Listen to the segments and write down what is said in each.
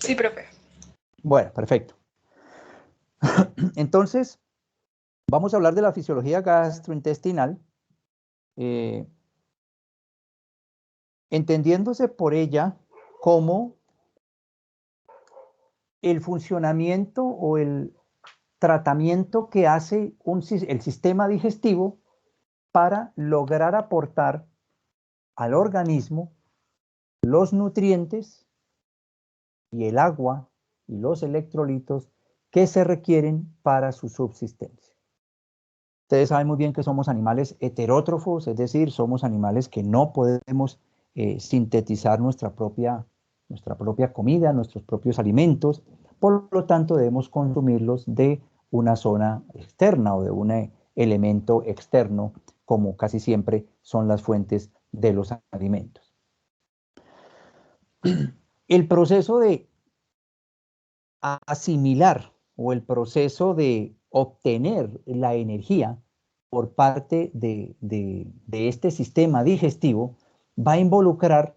Sí, profe. Bueno, perfecto. Entonces, vamos a hablar de la fisiología gastrointestinal, entendiéndose por ella como el funcionamiento o el tratamiento que hace el sistema digestivo para lograr aportar al organismo los nutrientes y el agua y los electrolitos que se requieren para su subsistencia. Ustedes saben muy bien que somos animales heterótrofos, es decir, somos animales que no podemos sintetizar nuestra propia comida, nuestros propios alimentos, por lo tanto debemos consumirlos de una zona externa o de un elemento externo, como casi siempre son las fuentes de los alimentos. El proceso de asimilar o el proceso de obtener la energía por parte de este sistema digestivo va a involucrar,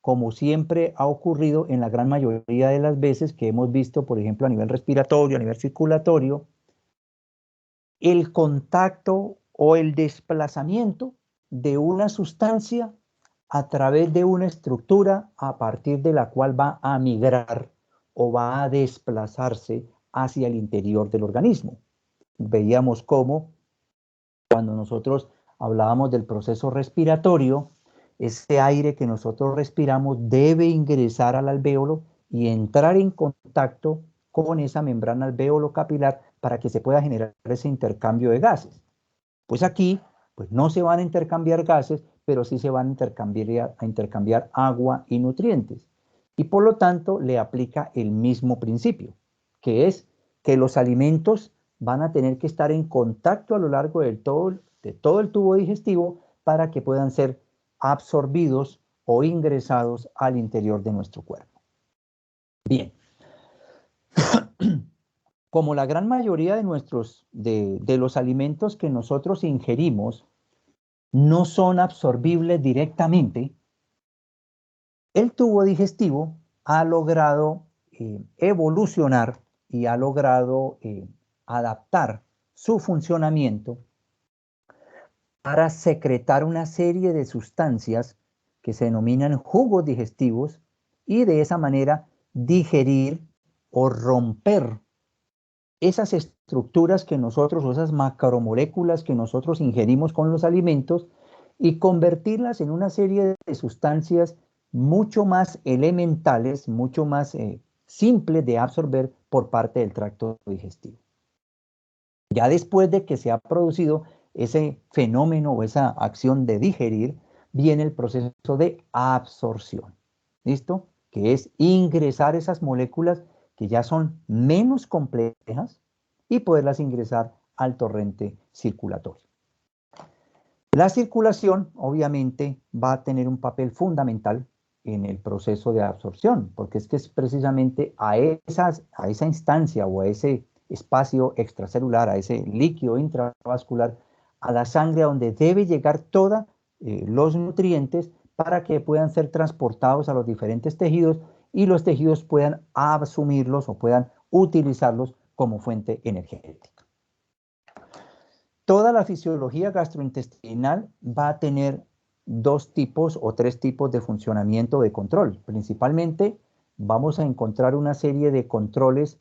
como siempre ha ocurrido en la gran mayoría de las veces que hemos visto, por ejemplo, a nivel respiratorio, a nivel circulatorio, el contacto o el desplazamiento de una sustancia a través de una estructura a partir de la cual va a migrar o va a desplazarse hacia el interior del organismo. Veíamos cómo cuando nosotros hablábamos del proceso respiratorio, ese aire que nosotros respiramos debe ingresar al alvéolo y entrar en contacto con esa membrana alvéolo capilar para que se pueda generar ese intercambio de gases. Pues aquí pues no se van a intercambiar gases, pero sí se van a intercambiar agua y nutrientes. Y por lo tanto le aplica el mismo principio, que es que los alimentos van a tener que estar en contacto a lo largo de todo el tubo digestivo para que puedan ser absorbidos o ingresados al interior de nuestro cuerpo. Bien. Como la gran mayoría de los alimentos que nosotros ingerimos no son absorbibles directamente, el tubo digestivo ha logrado evolucionar y ha logrado adaptar su funcionamiento para secretar una serie de sustancias que se denominan jugos digestivos y de esa manera digerir o romper esas estructuras que nosotros, o esas macromoléculas que nosotros ingerimos con los alimentos y convertirlas en una serie de sustancias mucho más elementales, mucho más simples de absorber por parte del tracto digestivo. Ya después de que se ha producido ese fenómeno o esa acción de digerir, viene el proceso de absorción. ¿Listo? Que es ingresar esas moléculas que ya son menos complejas y poderlas ingresar al torrente circulatorio. La circulación, obviamente, va a tener un papel fundamental en el proceso de absorción, porque es que es precisamente a esa instancia o a ese espacio extracelular, a ese líquido intravascular, a la sangre donde debe llegar todos los nutrientes para que puedan ser transportados a los diferentes tejidos y los tejidos puedan asumirlos o puedan utilizarlos como fuente energética. Toda la fisiología gastrointestinal va a tener dos tipos o tres tipos de funcionamiento de control. Principalmente vamos a encontrar una serie de controles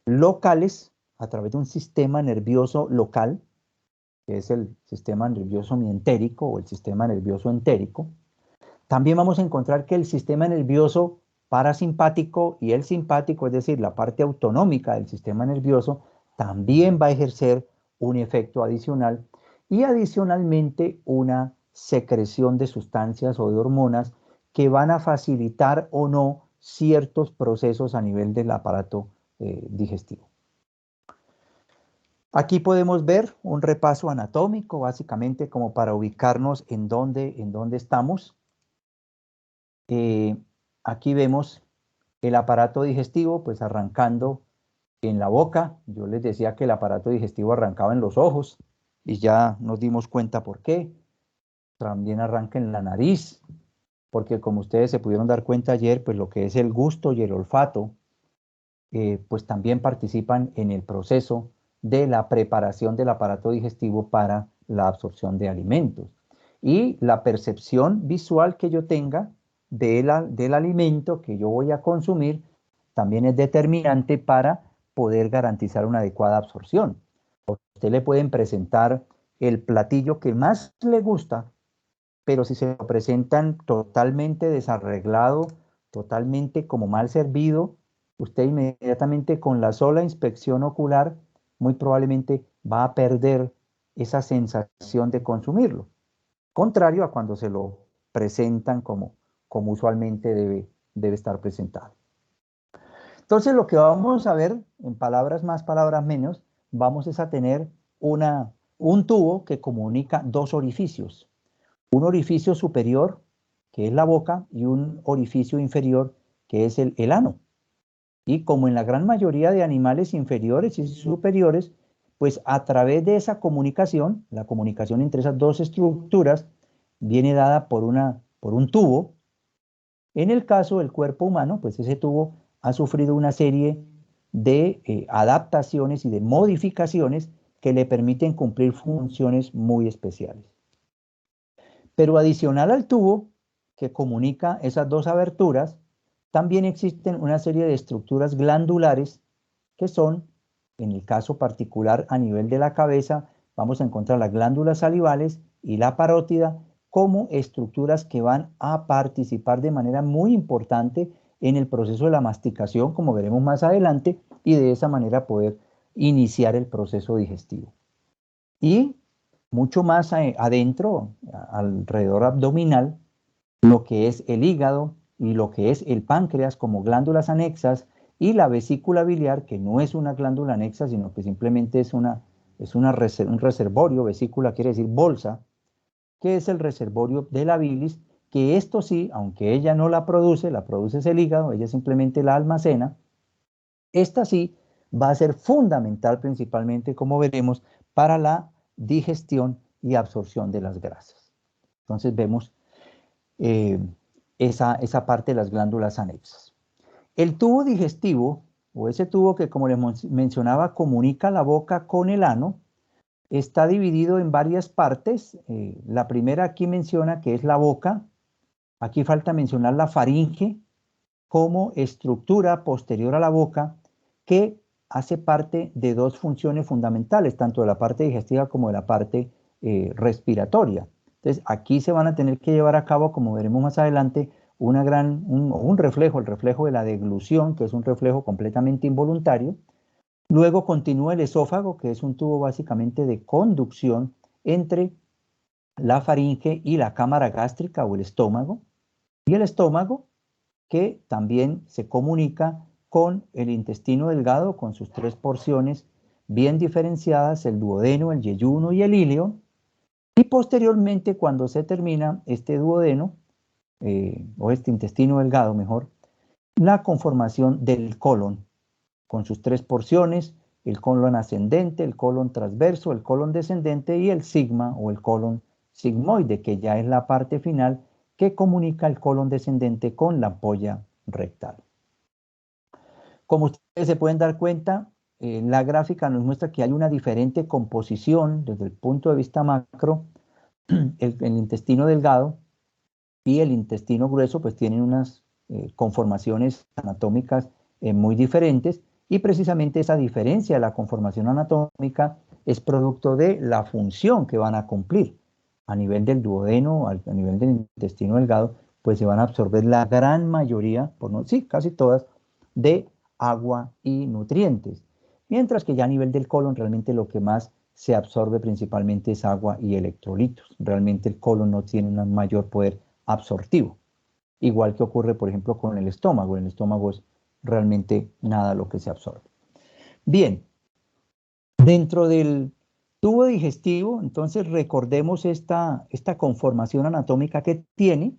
locales a través de un sistema nervioso local, que es el sistema nervioso mientérico o el sistema nervioso entérico. También vamos a encontrar que el sistema nervioso parasimpático y el simpático, es decir, la parte autonómica del sistema nervioso, también va a ejercer un efecto adicional y adicionalmente una secreción de sustancias o de hormonas que van a facilitar o no ciertos procesos a nivel del aparato digestivo. Aquí podemos ver un repaso anatómico, básicamente como para ubicarnos en dónde estamos. Aquí vemos el aparato digestivo, pues arrancando en la boca. Yo les decía que el aparato digestivo arrancaba en los ojos y ya nos dimos cuenta por qué. También arranca en la nariz, porque como ustedes se pudieron dar cuenta ayer, pues lo que es el gusto y el olfato pues también participan en el proceso de la preparación del aparato digestivo para la absorción de alimentos. Y la percepción visual que yo tenga del alimento que yo voy a consumir también es determinante para poder garantizar una adecuada absorción. A usted le pueden presentar el platillo que más le gusta, pero si se lo presentan totalmente desarreglado, totalmente como mal servido, usted inmediatamente con la sola inspección ocular muy probablemente va a perder esa sensación de consumirlo. Contrario a cuando se lo presentan como usualmente debe estar presentado. Entonces lo que vamos a ver, en palabras más, palabras menos, vamos es a tener un tubo que comunica dos orificios. Un orificio superior, que es la boca, y un orificio inferior, que es el ano. Y como en la gran mayoría de animales inferiores y superiores, pues a través de esa comunicación, la comunicación entre esas dos estructuras, viene dada por un tubo. En el caso del cuerpo humano, pues ese tubo ha sufrido una serie de adaptaciones y de modificaciones que le permiten cumplir funciones muy especiales. Pero adicional al tubo que comunica esas dos aberturas, también existen una serie de estructuras glandulares que son, en el caso particular a nivel de la cabeza, vamos a encontrar las glándulas salivales y la parótida como estructuras que van a participar de manera muy importante en el proceso de la masticación, como veremos más adelante, y de esa manera poder iniciar el proceso digestivo. Y mucho más adentro, alrededor abdominal, lo que es el hígado y lo que es el páncreas como glándulas anexas y la vesícula biliar, que no es una glándula anexa, sino que simplemente es un reservorio. Vesícula quiere decir bolsa, que es el reservorio de la bilis, que esto sí, aunque ella no la produce es el hígado, ella simplemente la almacena. Esta sí va a ser fundamental principalmente, como veremos, para la digestión y absorción de las grasas. Entonces vemos eh, esa parte de las glándulas anexas. El tubo digestivo, o ese tubo que como les mencionaba comunica la boca con el ano, está dividido en varias partes. La primera aquí menciona que es la boca. Aquí falta mencionar la faringe como estructura posterior a la boca que hace parte de dos funciones fundamentales, tanto de la parte digestiva como de la parte respiratoria. Entonces, aquí se van a tener que llevar a cabo, como veremos más adelante, un reflejo, el reflejo de la deglución, que es un reflejo completamente involuntario. Luego continúa el esófago, que es un tubo básicamente de conducción entre la faringe y la cámara gástrica o el estómago. Y el estómago, que también se comunica con el intestino delgado, con sus tres porciones bien diferenciadas, el duodeno, el yeyuno y el ilio. Y posteriormente, cuando se termina este duodeno, o este intestino delgado mejor, la conformación del colon, con sus tres porciones, el colon ascendente, el colon transverso, el colon descendente y el sigma o el colon sigmoide, que ya es la parte final que comunica el colon descendente con la ampolla rectal. Como ustedes se pueden dar cuenta, la gráfica nos muestra que hay una diferente composición desde el punto de vista macro. El intestino delgado y el intestino grueso pues tienen unas conformaciones anatómicas muy diferentes, y precisamente esa diferencia de la conformación anatómica es producto de la función que van a cumplir. A nivel del duodeno, a nivel del intestino delgado, pues se van a absorber la gran mayoría, casi todas, de agua y nutrientes. Mientras que ya a nivel del colon realmente lo que más se absorbe principalmente es agua y electrolitos. Realmente el colon no tiene un mayor poder absortivo. Igual que ocurre, por ejemplo, con el estómago. El estómago es realmente nada lo que se absorbe. Bien, dentro del tubo digestivo, entonces recordemos esta conformación anatómica que tiene.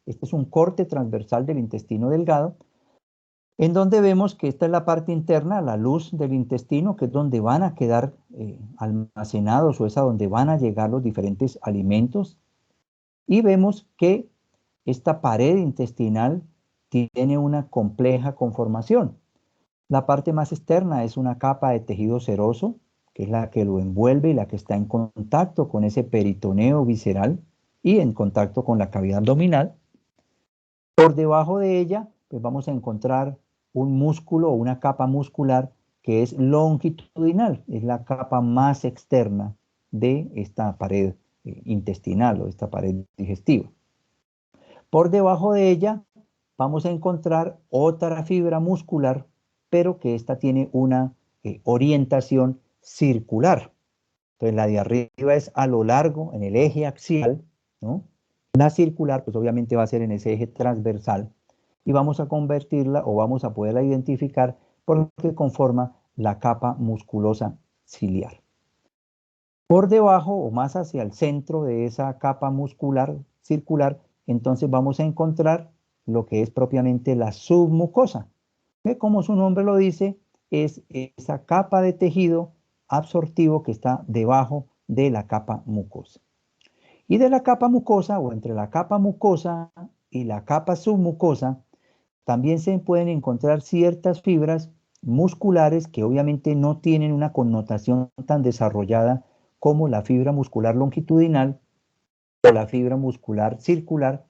Este es un corte transversal del intestino delgado, en donde vemos que esta es la parte interna, la luz del intestino, que es donde van a quedar almacenados, o es a donde van a llegar los diferentes alimentos. Y vemos que esta pared intestinal tiene una compleja conformación. La parte más externa es una capa de tejido seroso, que es la que lo envuelve y la que está en contacto con ese peritoneo visceral y en contacto con la cavidad abdominal. Por debajo de ella, pues vamos a encontrar un músculo o una capa muscular que es longitudinal, es la capa más externa de esta pared intestinal o esta pared digestiva. Por debajo de ella vamos a encontrar otra fibra muscular, pero que esta tiene una orientación circular. Entonces la de arriba es a lo largo, en el eje axial, ¿no? La circular, pues obviamente va a ser en ese eje transversal y vamos a convertirla o vamos a poderla identificar porque conforma la capa musculosa ciliar. Por debajo o más hacia el centro de esa capa muscular circular, entonces vamos a encontrar lo que es propiamente la submucosa, que como su nombre lo dice, es esa capa de tejido absortivo que está debajo de la capa mucosa. Y de la capa mucosa o entre la capa mucosa y la capa submucosa, también se pueden encontrar ciertas fibras musculares que obviamente no tienen una connotación tan desarrollada como la fibra muscular longitudinal o la fibra muscular circular,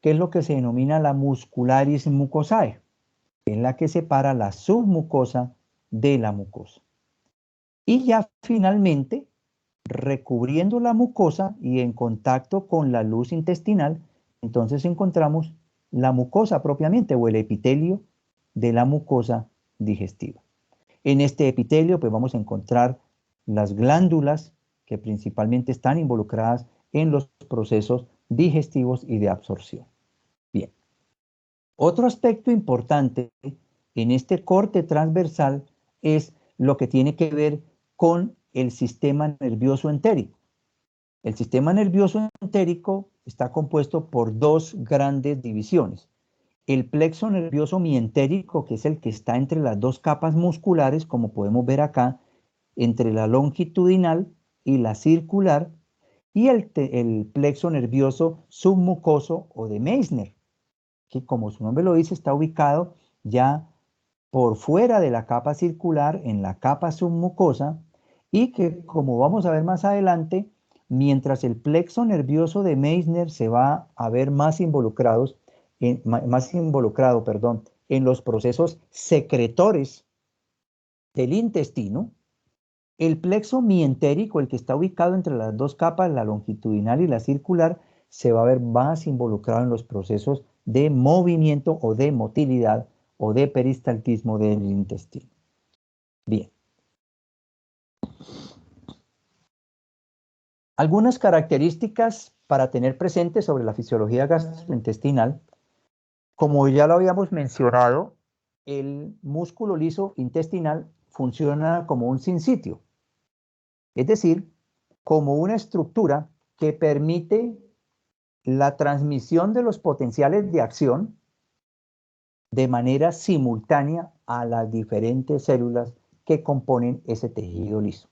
que es lo que se denomina la muscularis mucosae, que es la que separa la submucosa de la mucosa. Y ya finalmente, recubriendo la mucosa y en contacto con la luz intestinal, entonces encontramos la mucosa propiamente o el epitelio de la mucosa digestiva. En este epitelio pues vamos a encontrar las glándulas que principalmente están involucradas en los procesos digestivos y de absorción. Bien. Otro aspecto importante en este corte transversal es lo que tiene que ver con el sistema nervioso entérico. El sistema nervioso entérico está compuesto por dos grandes divisiones. El plexo nervioso mientérico, que es el que está entre las dos capas musculares, como podemos ver acá, entre la longitudinal y la circular, y el plexo nervioso submucoso o de Meissner, que como su nombre lo dice, está ubicado ya por fuera de la capa circular, en la capa submucosa, y que, como vamos a ver más adelante, mientras el plexo nervioso de Meissner se va a ver más involucrado, en los procesos secretores del intestino, el plexo mientérico, el que está ubicado entre las dos capas, la longitudinal y la circular, se va a ver más involucrado en los procesos de movimiento o de motilidad o de peristaltismo del intestino. Bien. Algunas características para tener presentes sobre la fisiología gastrointestinal. Como ya lo habíamos mencionado, el músculo liso intestinal funciona como un sinsitio, es decir, como una estructura que permite la transmisión de los potenciales de acción de manera simultánea a las diferentes células que componen ese tejido liso.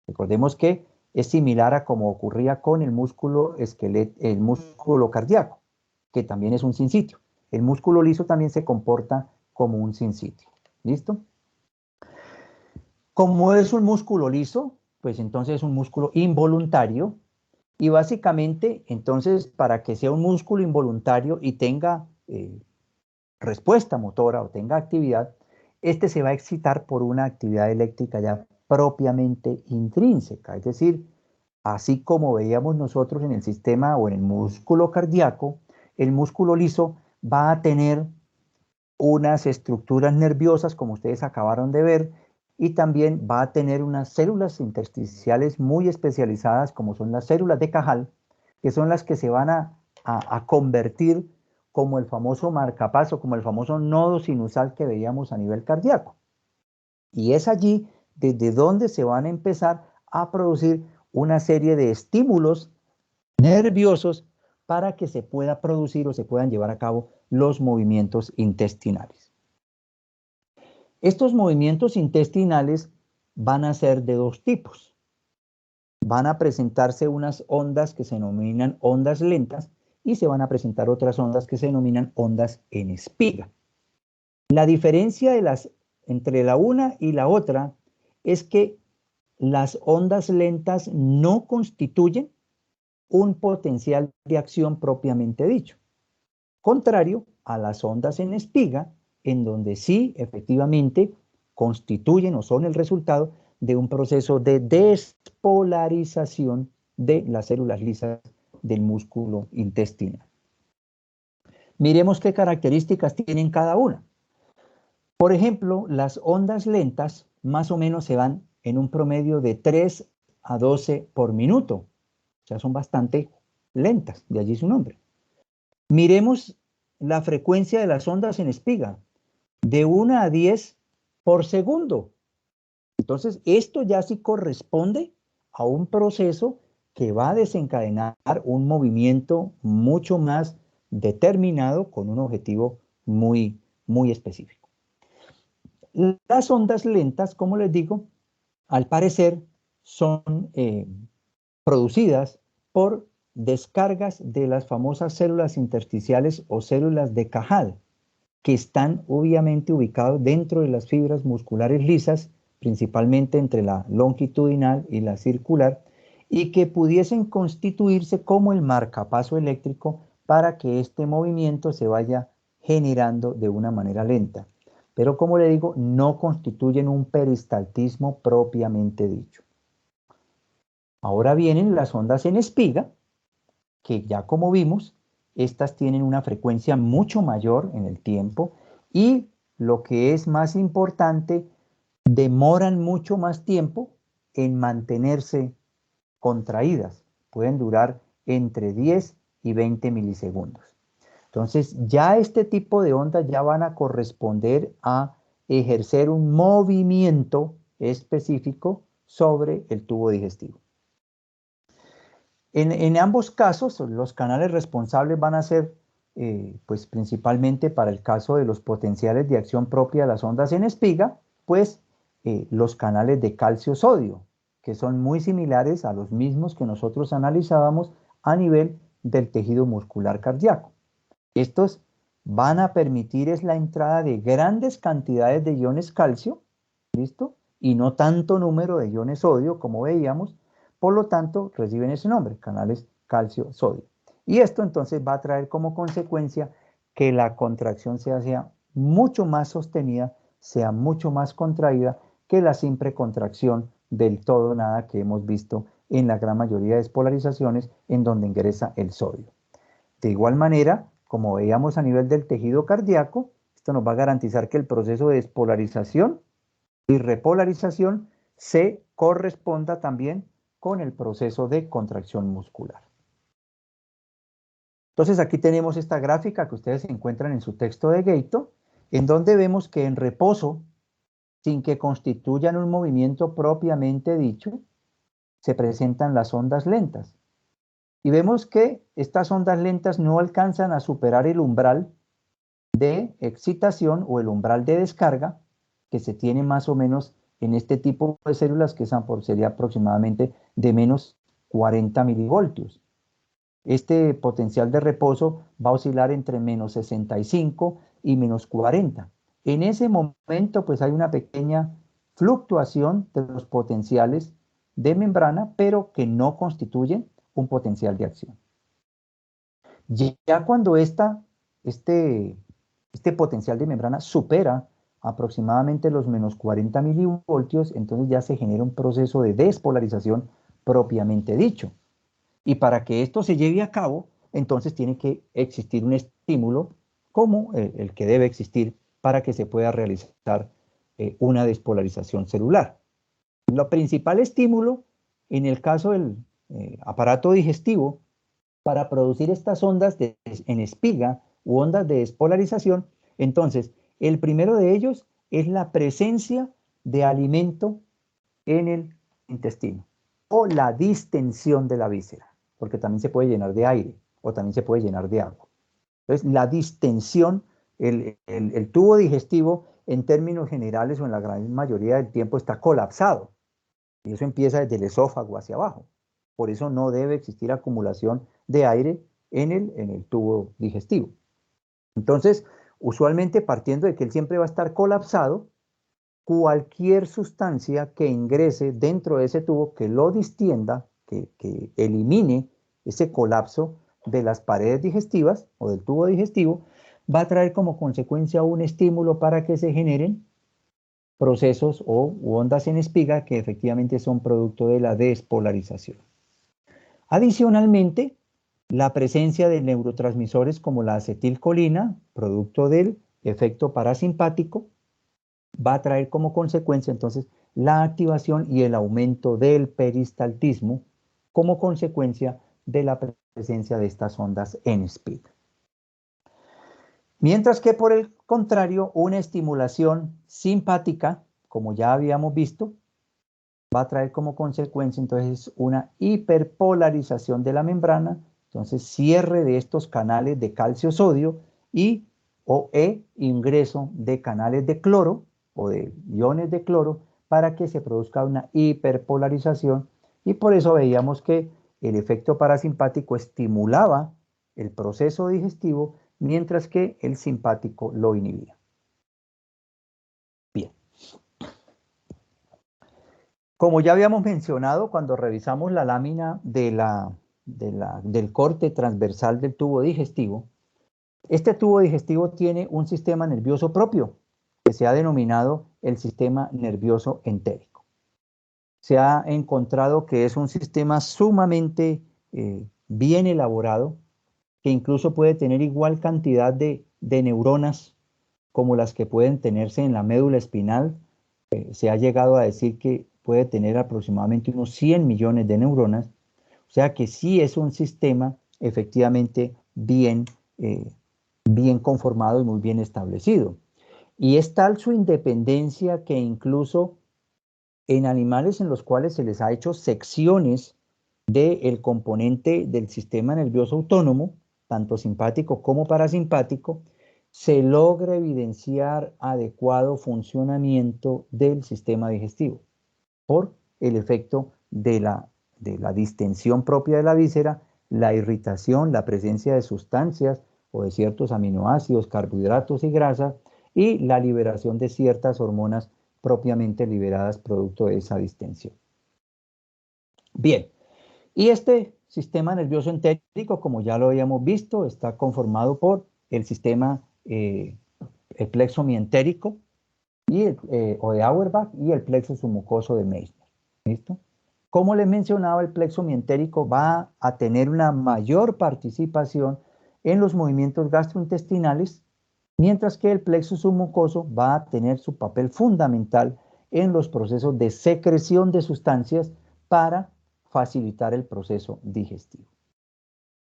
Recordemos que es similar a como ocurría con el músculo cardíaco, que también es un sinsitio. El músculo liso también se comporta como un sinsitio. ¿Listo? Como es un músculo liso, pues entonces es un músculo involuntario y básicamente entonces para que sea un músculo involuntario y tenga respuesta motora o tenga actividad, este se va a excitar por una actividad eléctrica ya propiamente intrínseca, es decir, así como veíamos nosotros en el sistema o en el músculo cardíaco, el músculo liso va a tener unas estructuras nerviosas, como ustedes acabaron de ver, y también va a tener unas células intersticiales muy especializadas, como son las células de Cajal, que son las que se van a convertir como el famoso marcapaso, como el famoso nodo sinusal que veíamos a nivel cardíaco. Y es allí desde donde se van a empezar a producir una serie de estímulos nerviosos para que se pueda producir o se puedan llevar a cabo los movimientos intestinales. Estos movimientos intestinales van a ser de dos tipos. Van a presentarse unas ondas que se denominan ondas lentas y se van a presentar otras ondas que se denominan ondas en espiga. La diferencia de las entre la una y la otra es que las ondas lentas no constituyen un potencial de acción propiamente dicho, contrario a las ondas en espiga, en donde sí efectivamente constituyen o son el resultado de un proceso de despolarización de las células lisas del músculo intestinal. Miremos qué características tienen cada una. Por ejemplo, las ondas lentas más o menos se van en un promedio de 3 a 12 por minuto. O sea, son bastante lentas, de allí su nombre. Miremos la frecuencia de las ondas en espiga, de 1 a 10 por segundo. Entonces, esto ya sí corresponde a un proceso que va a desencadenar un movimiento mucho más determinado con un objetivo muy, muy específico. Las ondas lentas, como les digo, al parecer son producidas por descargas de las famosas células intersticiales o células de Cajal, que están obviamente ubicados dentro de las fibras musculares lisas, principalmente entre la longitudinal y la circular, y que pudiesen constituirse como el marcapaso eléctrico para que este movimiento se vaya generando de una manera lenta. Pero como le digo, no constituyen un peristaltismo propiamente dicho. Ahora vienen las ondas en espiga, que ya como vimos, estas tienen una frecuencia mucho mayor en el tiempo y lo que es más importante, demoran mucho más tiempo en mantenerse contraídas. Pueden durar entre 10 y 20 milisegundos. Entonces, ya este tipo de ondas ya van a corresponder a ejercer un movimiento específico sobre el tubo digestivo. En ambos casos, los canales responsables van a ser, pues principalmente para el caso de los potenciales de acción propia de las ondas en espiga, pues los canales de calcio-sodio, que son muy similares a los mismos que nosotros analizábamos a nivel del tejido muscular cardíaco. Estos van a permitir es la entrada de grandes cantidades de iones calcio, ¿listo? Y no tanto número de iones sodio como veíamos, por lo tanto reciben ese nombre, canales calcio-sodio. Y esto entonces va a traer como consecuencia que la contracción sea mucho más sostenida, sea mucho más contraída que la simple contracción del todo nada que hemos visto en la gran mayoría de despolarizaciones en donde ingresa el sodio. De igual manera, como veíamos a nivel del tejido cardíaco, esto nos va a garantizar que el proceso de despolarización y repolarización se corresponda también con el proceso de contracción muscular. Entonces aquí tenemos esta gráfica que ustedes encuentran en su texto de Gaito, en donde vemos que en reposo, sin que constituyan un movimiento propiamente dicho, se presentan las ondas lentas. Y vemos que estas ondas lentas no alcanzan a superar el umbral de excitación o el umbral de descarga que se tiene más o menos en este tipo de células, que sería aproximadamente de menos 40 milivoltios. Este potencial de reposo va a oscilar entre menos 65 y menos 40. En ese momento, pues hay una pequeña fluctuación de los potenciales de membrana, pero que no constituyen un potencial de acción. Ya cuando este potencial de membrana supera aproximadamente los menos 40 milivoltios, entonces ya se genera un proceso de despolarización propiamente dicho. Y para que esto se lleve a cabo, entonces tiene que existir un estímulo como el que debe existir para que se pueda realizar una despolarización celular. Lo principal estímulo en el caso del aparato digestivo para producir estas ondas en espiga u ondas de despolarización, entonces el primero de ellos es la presencia de alimento en el intestino o la distensión de la víscera, porque también se puede llenar de aire o también se puede llenar de agua. Entonces, la distensión, el tubo digestivo en términos generales o en la gran mayoría del tiempo está colapsado y eso empieza desde el esófago hacia abajo. Por eso no debe existir acumulación de aire en el tubo digestivo. Entonces, usualmente partiendo de que él siempre va a estar colapsado, cualquier sustancia que ingrese dentro de ese tubo, que lo distienda, que elimine ese colapso de las paredes digestivas o del tubo digestivo, va a traer como consecuencia un estímulo para que se generen procesos u ondas en espiga que efectivamente son producto de la despolarización. Adicionalmente, la presencia de neurotransmisores como la acetilcolina, producto del efecto parasimpático, va a traer como consecuencia entonces la activación y el aumento del peristaltismo como consecuencia de la presencia de estas ondas en espiga. Mientras que por el contrario, una estimulación simpática, como ya habíamos visto, va a traer como consecuencia entonces una hiperpolarización de la membrana, entonces cierre de estos canales de calcio-sodio y ingreso de canales de cloro o de iones de cloro para que se produzca una hiperpolarización, y por eso veíamos que el efecto parasimpático estimulaba el proceso digestivo mientras que el simpático lo inhibía. Bien. Como ya habíamos mencionado cuando revisamos la lámina del corte transversal del tubo digestivo, este tubo digestivo tiene un sistema nervioso propio que se ha denominado el sistema nervioso entérico. Se ha encontrado que es un sistema sumamente bien elaborado, que incluso puede tener igual cantidad de neuronas como las que pueden tenerse en la médula espinal. Se ha llegado a decir que puede tener aproximadamente unos 100 millones de neuronas, o sea que sí es un sistema efectivamente bien conformado y muy bien establecido. Y es tal su independencia que incluso en animales en los cuales se les ha hecho secciones del componente del sistema nervioso autónomo, tanto simpático como parasimpático, se logra evidenciar adecuado funcionamiento del sistema digestivo por el efecto de la distensión propia de la víscera, la irritación, la presencia de sustancias o de ciertos aminoácidos, carbohidratos y grasas, y la liberación de ciertas hormonas propiamente liberadas producto de esa distensión. Bien, y este sistema nervioso entérico, como ya lo habíamos visto, está conformado por el sistema el plexo mientérico o de Auerbach y el plexo submucoso de Meissner. ¿Listo? Como les mencionaba, el plexo mientérico va a tener una mayor participación en los movimientos gastrointestinales, mientras que el plexo submucoso va a tener su papel fundamental en los procesos de secreción de sustancias para facilitar el proceso digestivo.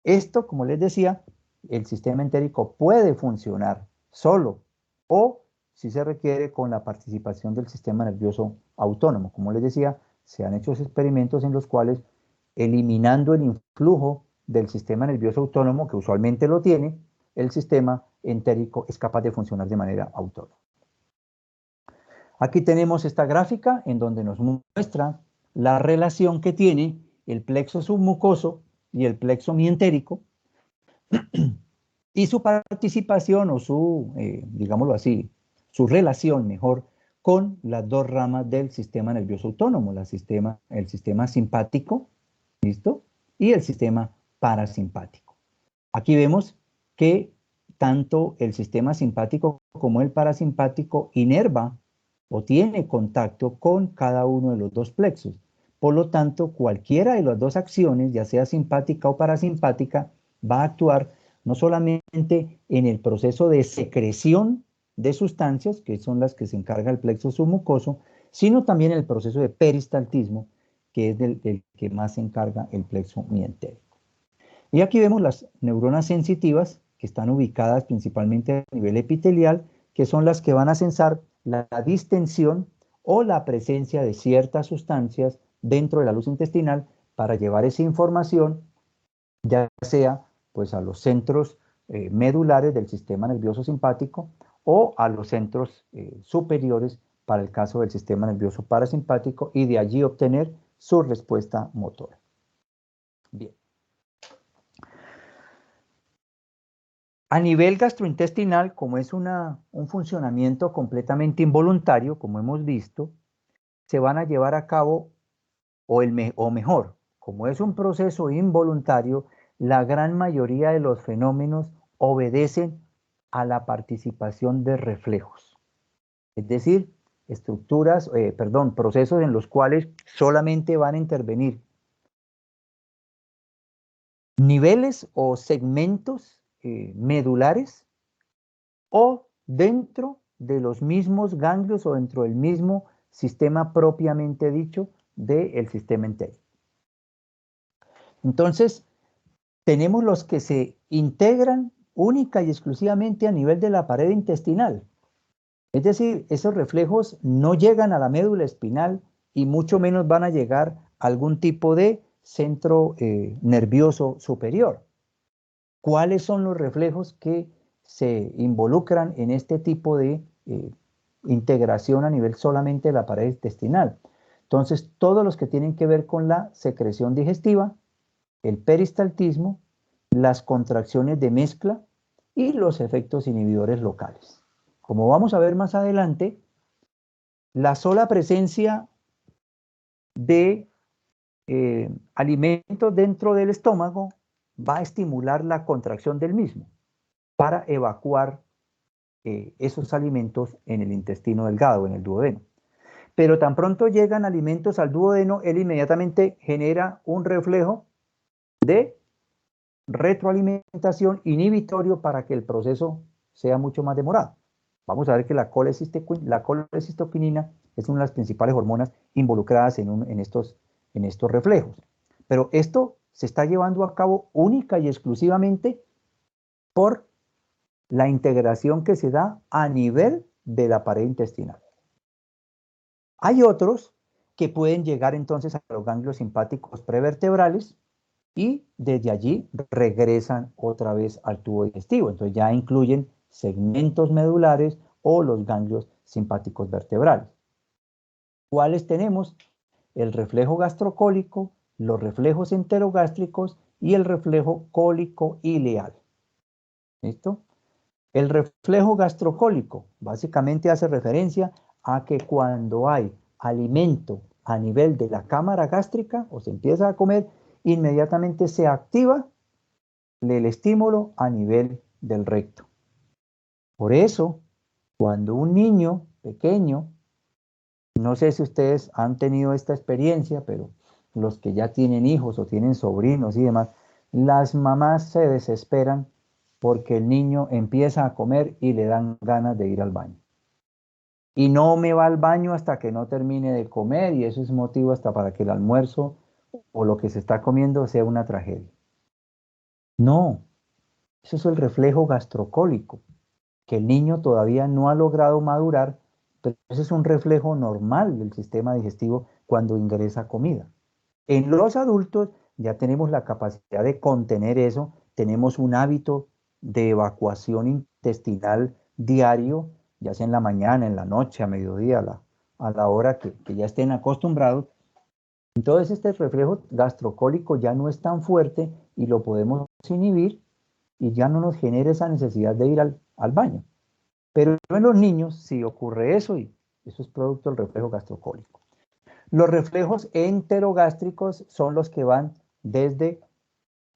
Esto, como les decía, el sistema entérico puede funcionar solo o si se requiere con la participación del sistema nervioso autónomo. Como les decía, se han hecho experimentos en los cuales eliminando el influjo del sistema nervioso autónomo, que usualmente lo tiene, el sistema entérico es capaz de funcionar de manera autónoma. Aquí tenemos esta gráfica en donde nos muestra la relación que tiene el plexo submucoso y el plexo mientérico y su participación o su, digámoslo así, su relación mejor con las dos ramas del sistema nervioso autónomo, el sistema simpático, ¿listo? Y el sistema parasimpático. Aquí vemos que tanto el sistema simpático como el parasimpático inerva o tiene contacto con cada uno de los dos plexos. Por lo tanto, cualquiera de las dos acciones, ya sea simpática o parasimpática, va a actuar no solamente en el proceso de secreción de sustancias, que son las que se encarga el plexo submucoso, sino también en el proceso de peristaltismo, que es del que más se encarga el plexo mientérico. Y aquí vemos las neuronas sensitivas, que están ubicadas principalmente a nivel epitelial, que son las que van a sensar la distensión o la presencia de ciertas sustancias dentro de la luz intestinal para llevar esa información, ya sea pues a los centros medulares del sistema nervioso simpático o a los centros superiores para el caso del sistema nervioso parasimpático, y de allí obtener su respuesta motora. Bien. A nivel gastrointestinal, como es un funcionamiento completamente involuntario, como hemos visto, se van a llevar a cabo, o mejor, como es un proceso involuntario, la gran mayoría de los fenómenos obedecen a la participación de reflejos. Es decir, procesos en los cuales solamente van a intervenir niveles o segmentos medulares o dentro de los mismos ganglios o dentro del mismo sistema propiamente dicho del sistema entérico. Entonces, tenemos los que se integran única y exclusivamente a nivel de la pared intestinal. Es decir, esos reflejos no llegan a la médula espinal y mucho menos van a llegar a algún tipo de centro nervioso superior. ¿Cuáles son los reflejos que se involucran en este tipo de integración a nivel solamente de la pared intestinal? Entonces, todos los que tienen que ver con la secreción digestiva, el peristaltismo, las contracciones de mezcla y los efectos inhibidores locales. Como vamos a ver más adelante, la sola presencia de alimentos dentro del estómago va a estimular la contracción del mismo para evacuar esos alimentos en el intestino delgado, en el duodeno. Pero tan pronto llegan alimentos al duodeno, él inmediatamente genera un reflejo de retroalimentación inhibitorio para que el proceso sea mucho más demorado. Vamos a ver que la colecistoquinina es una de las principales hormonas involucradas en estos reflejos. Pero esto se está llevando a cabo única y exclusivamente por la integración que se da a nivel de la pared intestinal. Hay otros que pueden llegar entonces a los ganglios simpáticos prevertebrales y desde allí regresan otra vez al tubo digestivo. Entonces ya incluyen segmentos medulares o los ganglios simpáticos vertebrales. ¿Cuáles tenemos? El reflejo gastrocólico, los reflejos enterogástricos y el reflejo cólico-ileal. ¿Listo? El reflejo gastrocólico básicamente hace referencia a que cuando hay alimento a nivel de la cámara gástrica o se empieza a comer, inmediatamente se activa el estímulo a nivel del recto. Por eso, cuando un niño pequeño, no sé si ustedes han tenido esta experiencia, pero los que ya tienen hijos o tienen sobrinos y demás, las mamás se desesperan porque el niño empieza a comer y le dan ganas de ir al baño. Y no me va al baño hasta que no termine de comer y eso es motivo hasta para que el almuerzo o lo que se está comiendo sea una tragedia. No, eso es el reflejo gastrocólico, que el niño todavía no ha logrado madurar, pero ese es un reflejo normal del sistema digestivo cuando ingresa comida. En los adultos ya tenemos la capacidad de contener eso, tenemos un hábito de evacuación intestinal diario, ya sea en la mañana, en la noche, a mediodía, a la hora que ya estén acostumbrados. Entonces este reflejo gastrocólico ya no es tan fuerte y lo podemos inhibir y ya no nos genera esa necesidad de ir al baño. Pero en los niños sí ocurre eso y eso es producto del reflejo gastrocólico. Los reflejos enterogástricos son los que van desde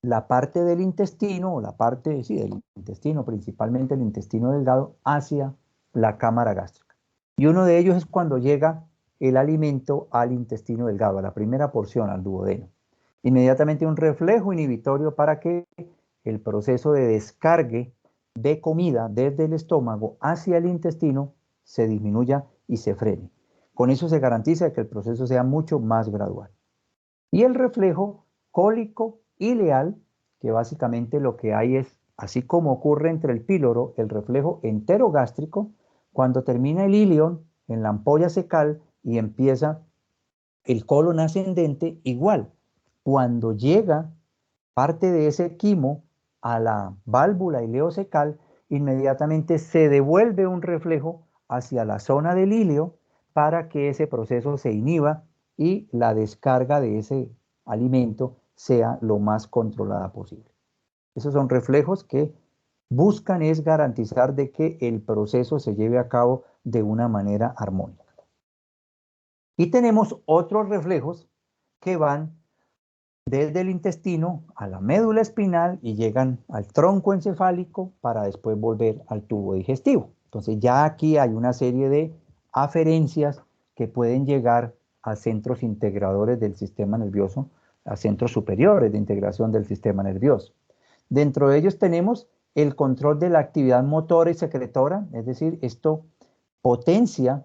la parte del intestino, o la parte, sí, del intestino, principalmente el intestino delgado, hacia la cámara gástrica. Y uno de ellos es cuando llega el alimento al intestino delgado, a la primera porción, al duodeno. Inmediatamente un reflejo inhibitorio para que el proceso de descargue de comida desde el estómago hacia el intestino se disminuya y se frene. Con eso se garantiza que el proceso sea mucho más gradual. Y el reflejo cólico ileal, que básicamente lo que hay es, así como ocurre entre el píloro, el reflejo enterogástrico, cuando termina el ilion en la ampolla cecal y empieza el colon ascendente, igual. Cuando llega parte de ese quimo a la válvula ileocecal, inmediatamente se devuelve un reflejo hacia la zona del ilio para que ese proceso se inhiba y la descarga de ese alimento sea lo más controlada posible. Esos son reflejos que buscan es garantizar de que el proceso se lleve a cabo de una manera armónica. Y tenemos otros reflejos que van desde el intestino a la médula espinal y llegan al tronco encefálico para después volver al tubo digestivo. Entonces ya aquí hay una serie de aferencias que pueden llegar a centros integradores del sistema nervioso, a centros superiores de integración del sistema nervioso. Dentro de ellos tenemos el control de la actividad motora y secretora, es decir, esto potencia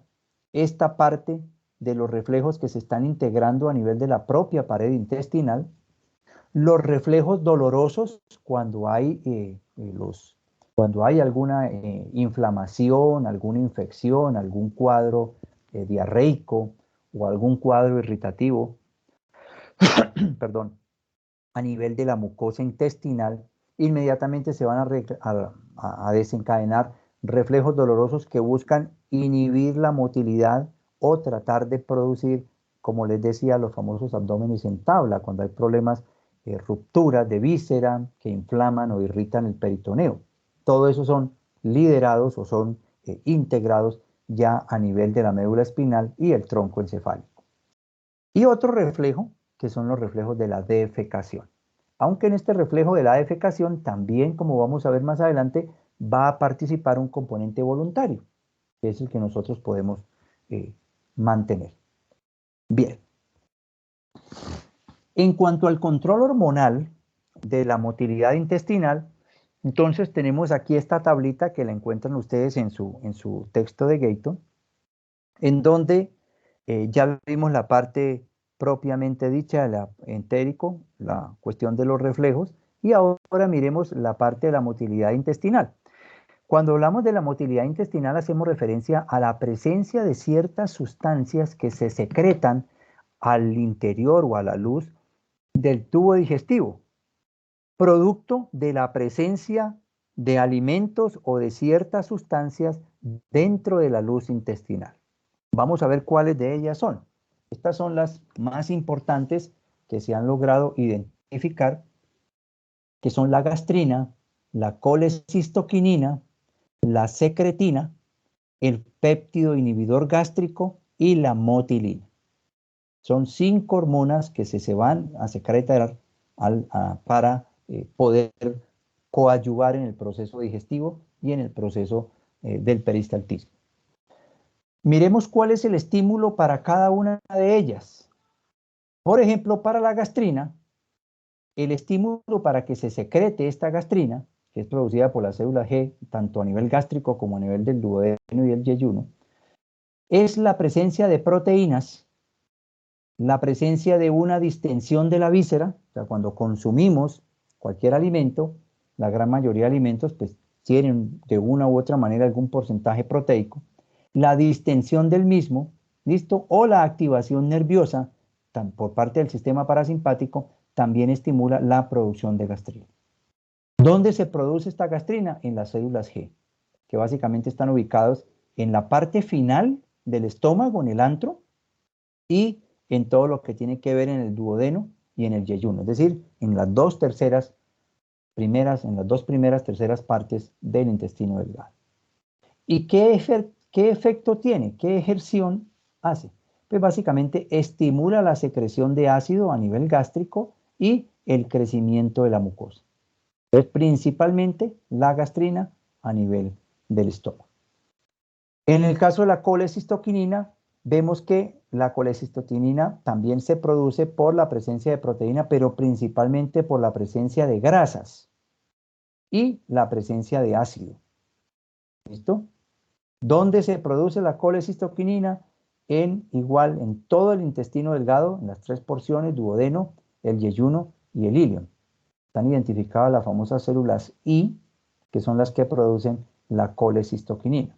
esta parte de los reflejos que se están integrando a nivel de la propia pared intestinal, los reflejos dolorosos cuando hay alguna inflamación, alguna infección, algún cuadro diarreico o algún cuadro irritativo, perdón, a nivel de la mucosa intestinal, inmediatamente se van a desencadenar reflejos dolorosos que buscan inhibir la motilidad o tratar de producir, como les decía, los famosos abdómenes en tabla, cuando hay problemas, rupturas de víscera que inflaman o irritan el peritoneo. Todo eso son liderados o son integrados ya a nivel de la médula espinal y el tronco encefálico. Y otro reflejo, que son los reflejos de la defecación. Aunque en este reflejo de la defecación también, como vamos a ver más adelante, va a participar un componente voluntario, que es el que nosotros podemos mantener. Bien. En cuanto al control hormonal de la motilidad intestinal, entonces tenemos aquí esta tablita que la encuentran ustedes en su texto de Gayton, en donde ya vimos la parte propiamente dicha, el entérico, la cuestión de los reflejos, y ahora miremos la parte de la motilidad intestinal. Cuando hablamos de la motilidad intestinal hacemos referencia a la presencia de ciertas sustancias que se secretan al interior o a la luz del tubo digestivo, producto de la presencia de alimentos o de ciertas sustancias dentro de la luz intestinal. Vamos a ver cuáles de ellas son. Estas son las más importantes que se han logrado identificar, que son la gastrina, la colecistoquinina, la secretina, el péptido inhibidor gástrico y la motilina. Son 5 hormonas que se van a secretar para poder coadyuvar en el proceso digestivo y en el proceso del peristaltismo. Miremos cuál es el estímulo para cada una de ellas. Por ejemplo, para la gastrina, el estímulo para que se secrete esta gastrina, que es producida por la célula G, tanto a nivel gástrico como a nivel del duodeno y el yeyuno, es la presencia de proteínas, la presencia de una distensión de la víscera, o sea, cuando consumimos cualquier alimento, la gran mayoría de alimentos pues tienen de una u otra manera algún porcentaje proteico, la distensión del mismo, ¿listo? O la activación nerviosa por parte del sistema parasimpático también estimula la producción de gastrina. ¿Dónde se produce esta gastrina? En las células G, que básicamente están ubicados en la parte final del estómago, en el antro, y en todo lo que tiene que ver en el duodeno y en el yeyuno, es decir, en las dos primeras terceras partes del intestino delgado. ¿Y qué efecto tiene? ¿Qué ejerción hace? Pues básicamente estimula la secreción de ácido a nivel gástrico y el crecimiento de la mucosa. Es principalmente la gastrina a nivel del estómago. En el caso de la colecistoquinina, vemos que la colecistoquinina también se produce por la presencia de proteína, pero principalmente por la presencia de grasas y la presencia de ácido. ¿Listo? ¿Dónde se produce la colecistoquinina? En todo el intestino delgado, en las 3 porciones, duodeno, el yeyuno y el ilion. Están identificadas las famosas células I, que son las que producen la colecistoquinina.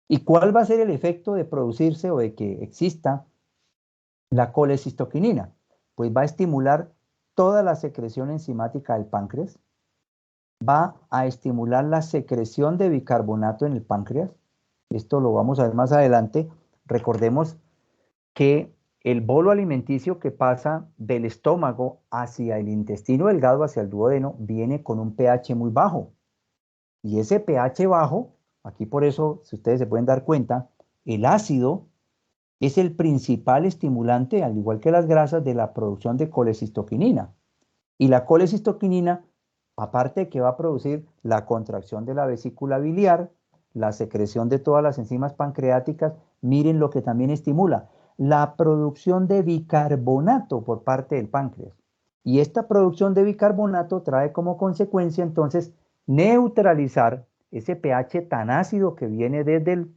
¿Y cuál va a ser el efecto de producirse o de que exista la colecistoquinina? Pues va a estimular toda la secreción enzimática del páncreas, va a estimular la secreción de bicarbonato en el páncreas. Esto lo vamos a ver más adelante. Recordemos que el bolo alimenticio que pasa del estómago hacia el intestino delgado, hacia el duodeno, viene con un pH muy bajo. Y ese pH bajo, aquí por eso, si ustedes se pueden dar cuenta, el ácido es el principal estimulante, al igual que las grasas, de la producción de colecistoquinina. Y la colecistoquinina, aparte de que va a producir la contracción de la vesícula biliar, la secreción de todas las enzimas pancreáticas, miren lo que también estimula, la producción de bicarbonato por parte del páncreas. Y esta producción de bicarbonato trae como consecuencia entonces neutralizar ese pH tan ácido que viene desde el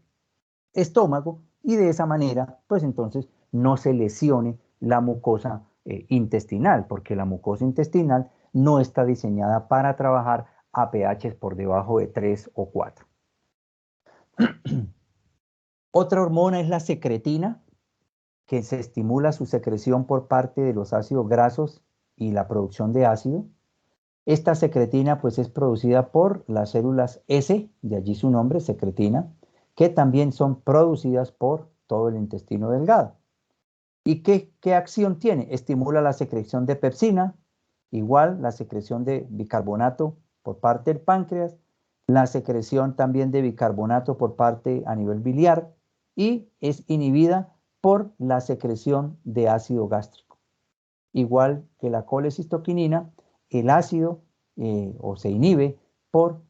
estómago y de esa manera, pues entonces no se lesione la mucosa intestinal, porque la mucosa intestinal no está diseñada para trabajar a pHs por debajo de 3 o 4. Otra hormona es la secretina, que se estimula su secreción por parte de los ácidos grasos y la producción de ácido. Esta secretina pues es producida por las células S, de allí su nombre, secretina, que también son producidas por todo el intestino delgado. ¿Y qué acción tiene? Estimula la secreción de pepsina, igual la secreción de bicarbonato por parte del páncreas, la secreción también de bicarbonato por parte a nivel biliar y es inhibida por la secreción de ácido gástrico. Igual que la colecistoquinina, el ácido o se inhibe por,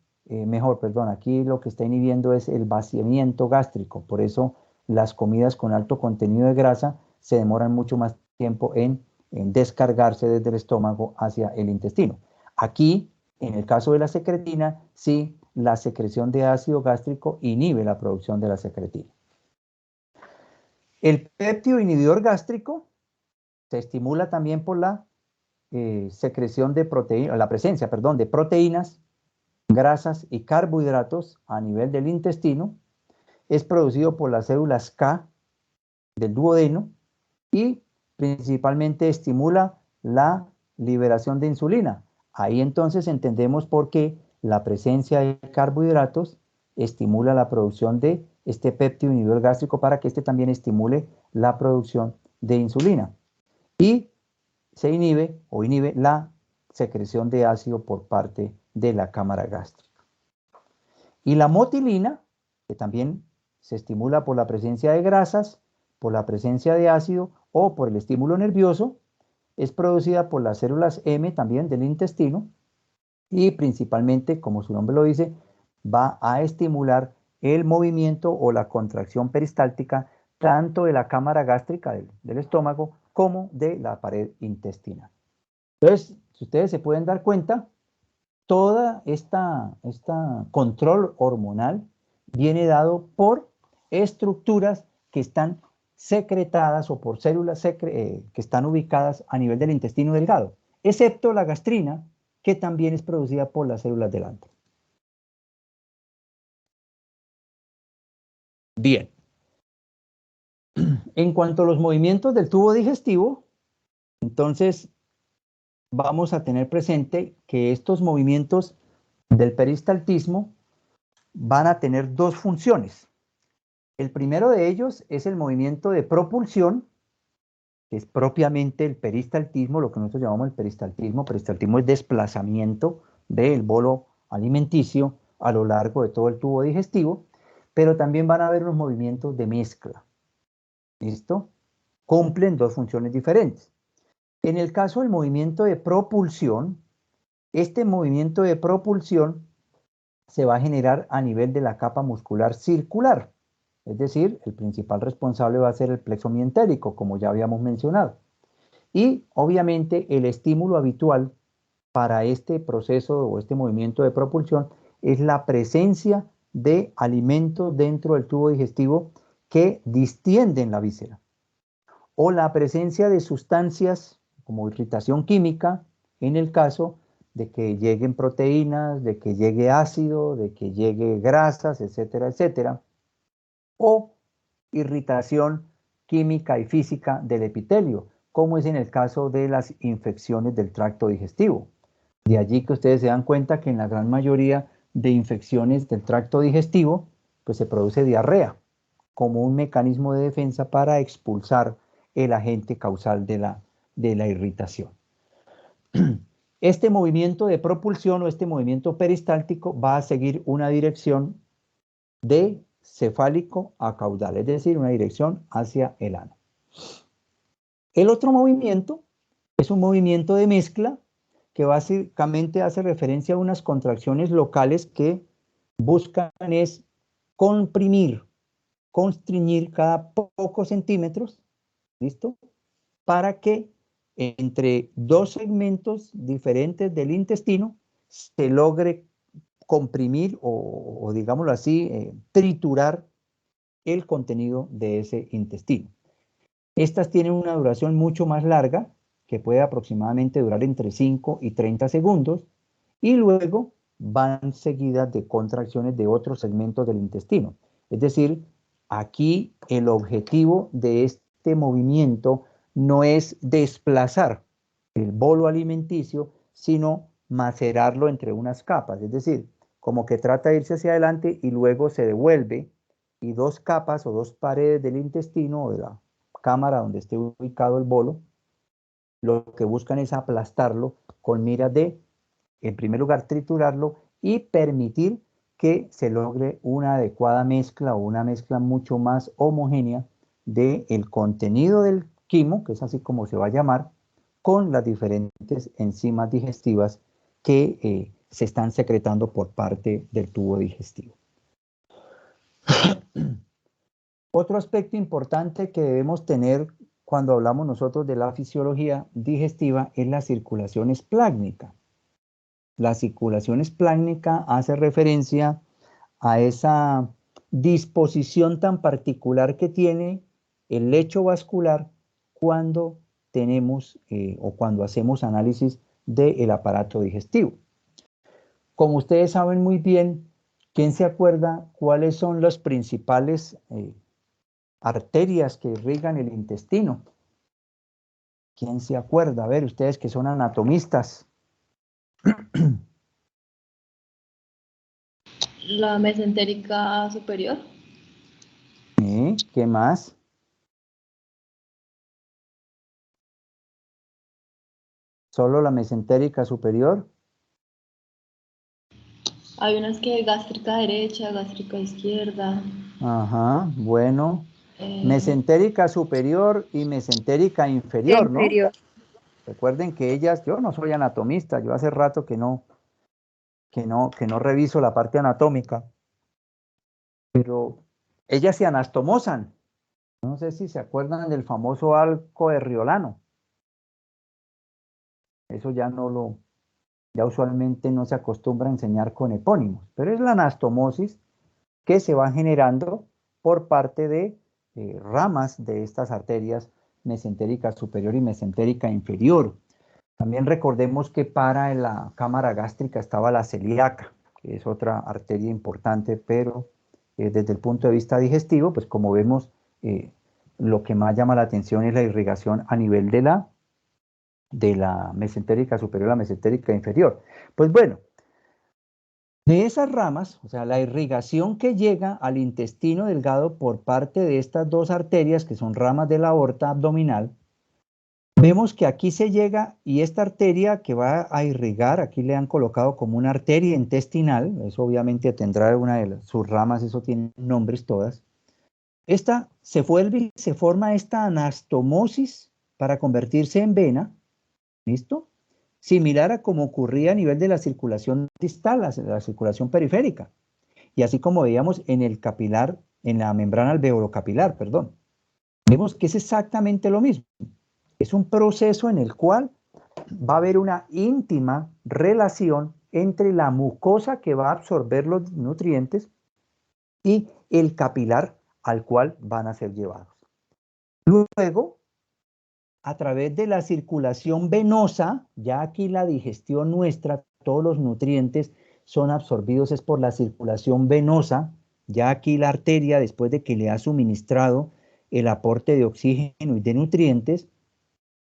aquí lo que está inhibiendo es el vaciamiento gástrico, por eso las comidas con alto contenido de grasa se demoran mucho más tiempo en descargarse desde el estómago hacia el intestino. Aquí, en el caso de la secretina, sí, la secreción de ácido gástrico inhibe la producción de la secretina. El péptido inhibidor gástrico se estimula también por la secreción de proteínas, la presencia, perdón, de proteínas, grasas y carbohidratos a nivel del intestino. Es producido por las células K del duodeno y principalmente estimula la liberación de insulina. Ahí entonces entendemos por qué la presencia de carbohidratos estimula la producción de este péptido inhibidor gástrico para que este también estimule la producción de insulina. Y se inhibe la secreción de ácido por parte de la cámara gástrica. Y la motilina, que también se estimula por la presencia de grasas, por la presencia de ácido o por el estímulo nervioso, es producida por las células M también del intestino y principalmente, como su nombre lo dice, va a estimular el movimiento o la contracción peristáltica tanto de la cámara gástrica del estómago como de la pared intestinal. Entonces, si ustedes se pueden dar cuenta, toda esta control hormonal viene dado por estructuras que están secretadas o por células que están ubicadas a nivel del intestino delgado, excepto la gastrina, que también es producida por las células del antro. Bien. En cuanto a los movimientos del tubo digestivo, entonces vamos a tener presente que estos movimientos del peristaltismo van a tener dos funciones. El primero de ellos es el movimiento de propulsión, que es propiamente el peristaltismo, lo que nosotros llamamos el peristaltismo. Peristaltismo es desplazamiento del bolo alimenticio a lo largo de todo el tubo digestivo, pero también van a haber los movimientos de mezcla. ¿Listo? Cumplen dos funciones diferentes. En el caso del movimiento de propulsión, este movimiento de propulsión se va a generar a nivel de la capa muscular circular. Es decir, el principal responsable va a ser el plexo mientérico, como ya habíamos mencionado. Y obviamente el estímulo habitual para este proceso o este movimiento de propulsión es la presencia de alimentos dentro del tubo digestivo que distienden la víscera, o la presencia de sustancias como irritación química en el caso de que lleguen proteínas, de que llegue ácido, de que llegue grasas, etcétera, etcétera, o irritación química y física del epitelio, como es en el caso de las infecciones del tracto digestivo. De allí que ustedes se dan cuenta que en la gran mayoría de infecciones del tracto digestivo, pues se produce diarrea como un mecanismo de defensa para expulsar el agente causal de la irritación. Este movimiento de propulsión o este movimiento peristáltico va a seguir una dirección de cefálico a caudal, es decir, una dirección hacia el ano. El otro movimiento es un movimiento de mezcla que básicamente hace referencia a unas contracciones locales que buscan es comprimir, constriñir cada pocos centímetros, ¿listo? Para que entre dos segmentos diferentes del intestino se logre comprimir o digámoslo así, triturar el contenido de ese intestino. Estas tienen una duración mucho más larga, que puede aproximadamente durar entre 5 y 30 segundos, y luego van seguidas de contracciones de otros segmentos del intestino. Es decir, aquí el objetivo de este movimiento no es desplazar el bolo alimenticio, sino macerarlo entre unas capas, es decir, como que trata de irse hacia adelante y luego se devuelve y dos capas o dos paredes del intestino o de la cámara donde esté ubicado el bolo, lo que buscan es aplastarlo con miras de, en primer lugar, triturarlo y permitir que se logre una adecuada mezcla o una mezcla mucho más homogénea del contenido del quimo, que es así como se va a llamar, con las diferentes enzimas digestivas que se están secretando por parte del tubo digestivo. Otro aspecto importante que debemos tener cuando hablamos nosotros de la fisiología digestiva es la circulación esplácnica. La circulación esplácnica hace referencia a esa disposición tan particular que tiene el lecho vascular cuando tenemos o cuando hacemos análisis del aparato digestivo. Como ustedes saben muy bien, ¿quién se acuerda cuáles son las principales arterias que irrigan el intestino? ¿Quién se acuerda? A ver, ustedes que son anatomistas. La mesentérica superior. ¿Qué más? ¿Solo la mesentérica superior? Hay unas que gástrica derecha, gástrica izquierda. Ajá, bueno. Mesentérica superior y mesentérica inferior, ¿no? Inferior. Recuerden que ellas, yo no soy anatomista, yo hace rato que no reviso la parte anatómica, pero ellas se anastomosan. No sé si se acuerdan del famoso arco de Riolano. Eso ya usualmente no se acostumbra a enseñar con epónimos, pero es la anastomosis que se va generando por parte de ramas de estas arterias mesentérica superior y mesentérica inferior. También recordemos que para la cámara gástrica estaba la celíaca, que es otra arteria importante, pero desde el punto de vista digestivo, pues como vemos, lo que más llama la atención es la irrigación a nivel de la mesentérica superior a la mesentérica inferior. Pues bueno, de esas ramas, o sea, la irrigación que llega al intestino delgado por parte de estas dos arterias, que son ramas de la aorta abdominal, vemos que aquí se llega y esta arteria que va a irrigar, aquí le han colocado como una arteria intestinal, eso obviamente tendrá una de sus ramas, eso tiene nombres todas. Esta se vuelve y se forma esta anastomosis para convertirse en vena, ¿listo? Similar a como ocurría a nivel de la circulación distal, la circulación periférica, y así como veíamos en el capilar, en la membrana alveolocapilar, perdón. Vemos que es exactamente lo mismo. Es un proceso en el cual va a haber una íntima relación entre la mucosa que va a absorber los nutrientes y el capilar al cual van a ser llevados. Luego, a través de la circulación venosa, ya aquí la digestión nuestra, todos los nutrientes son absorbidos es por la circulación venosa, ya aquí la arteria, después de que le ha suministrado el aporte de oxígeno y de nutrientes,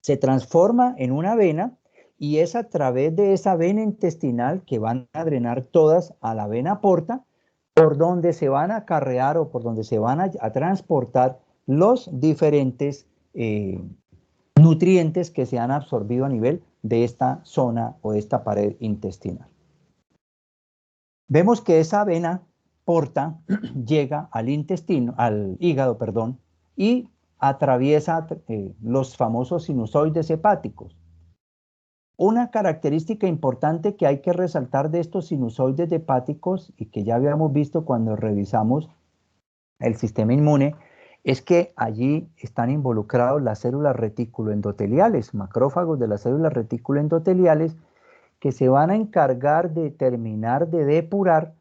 se transforma en una vena y es a través de esa vena intestinal que van a drenar todas a la vena porta, por donde se van a acarrear o por donde se van a transportar los diferentes nutrientes que se han absorbido a nivel de esta zona o de esta pared intestinal. Vemos que esa vena porta llega al intestino, al hígado, perdón, y atraviesa los famosos sinusoides hepáticos. Una característica importante que hay que resaltar de estos sinusoides hepáticos y que ya habíamos visto cuando revisamos el sistema inmune es que allí están involucrados las células reticuloendoteliales, macrófagos de las células reticuloendoteliales, que se van a encargar de terminar de depurar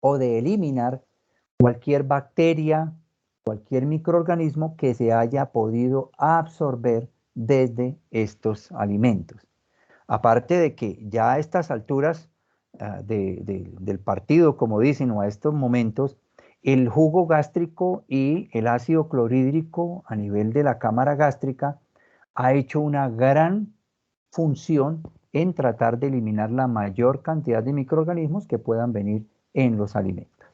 o de eliminar cualquier bacteria, cualquier microorganismo que se haya podido absorber desde estos alimentos. Aparte de que ya a estas alturas del partido, como dicen, o a estos momentos, el jugo gástrico y el ácido clorhídrico a nivel de la cámara gástrica ha hecho una gran función en tratar de eliminar la mayor cantidad de microorganismos que puedan venir en los alimentos.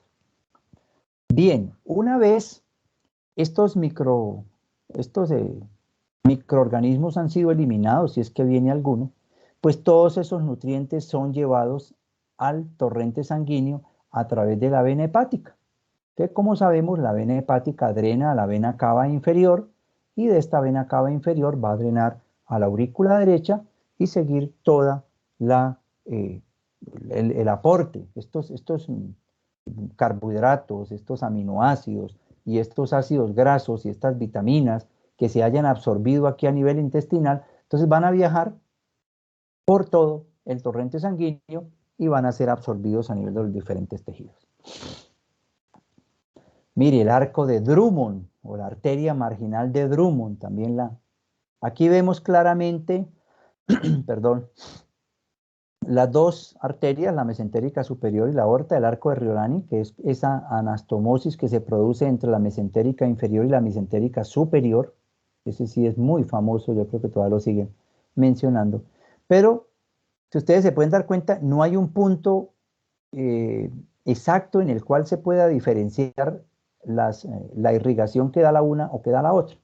Bien, una vez estos microorganismos han sido eliminados, si es que viene alguno, pues todos esos nutrientes son llevados al torrente sanguíneo a través de la vena hepática, que como sabemos la vena hepática drena a la vena cava inferior y de esta vena cava inferior va a drenar a la aurícula derecha y seguir toda el aporte, estos carbohidratos, estos aminoácidos y estos ácidos grasos y estas vitaminas que se hayan absorbido aquí a nivel intestinal, entonces van a viajar por todo el torrente sanguíneo y van a ser absorbidos a nivel de los diferentes tejidos. Mire, el arco de Drummond o la arteria marginal de Drummond, también aquí vemos claramente, perdón, las dos arterias, la mesentérica superior y la aorta, el arco de Riorani, que es esa anastomosis que se produce entre la mesentérica inferior y la mesentérica superior. Ese sí es muy famoso, yo creo que todavía lo siguen mencionando. Pero, si ustedes se pueden dar cuenta, no hay un punto exacto en el cual se pueda diferenciar la irrigación que da la una o que da la otra.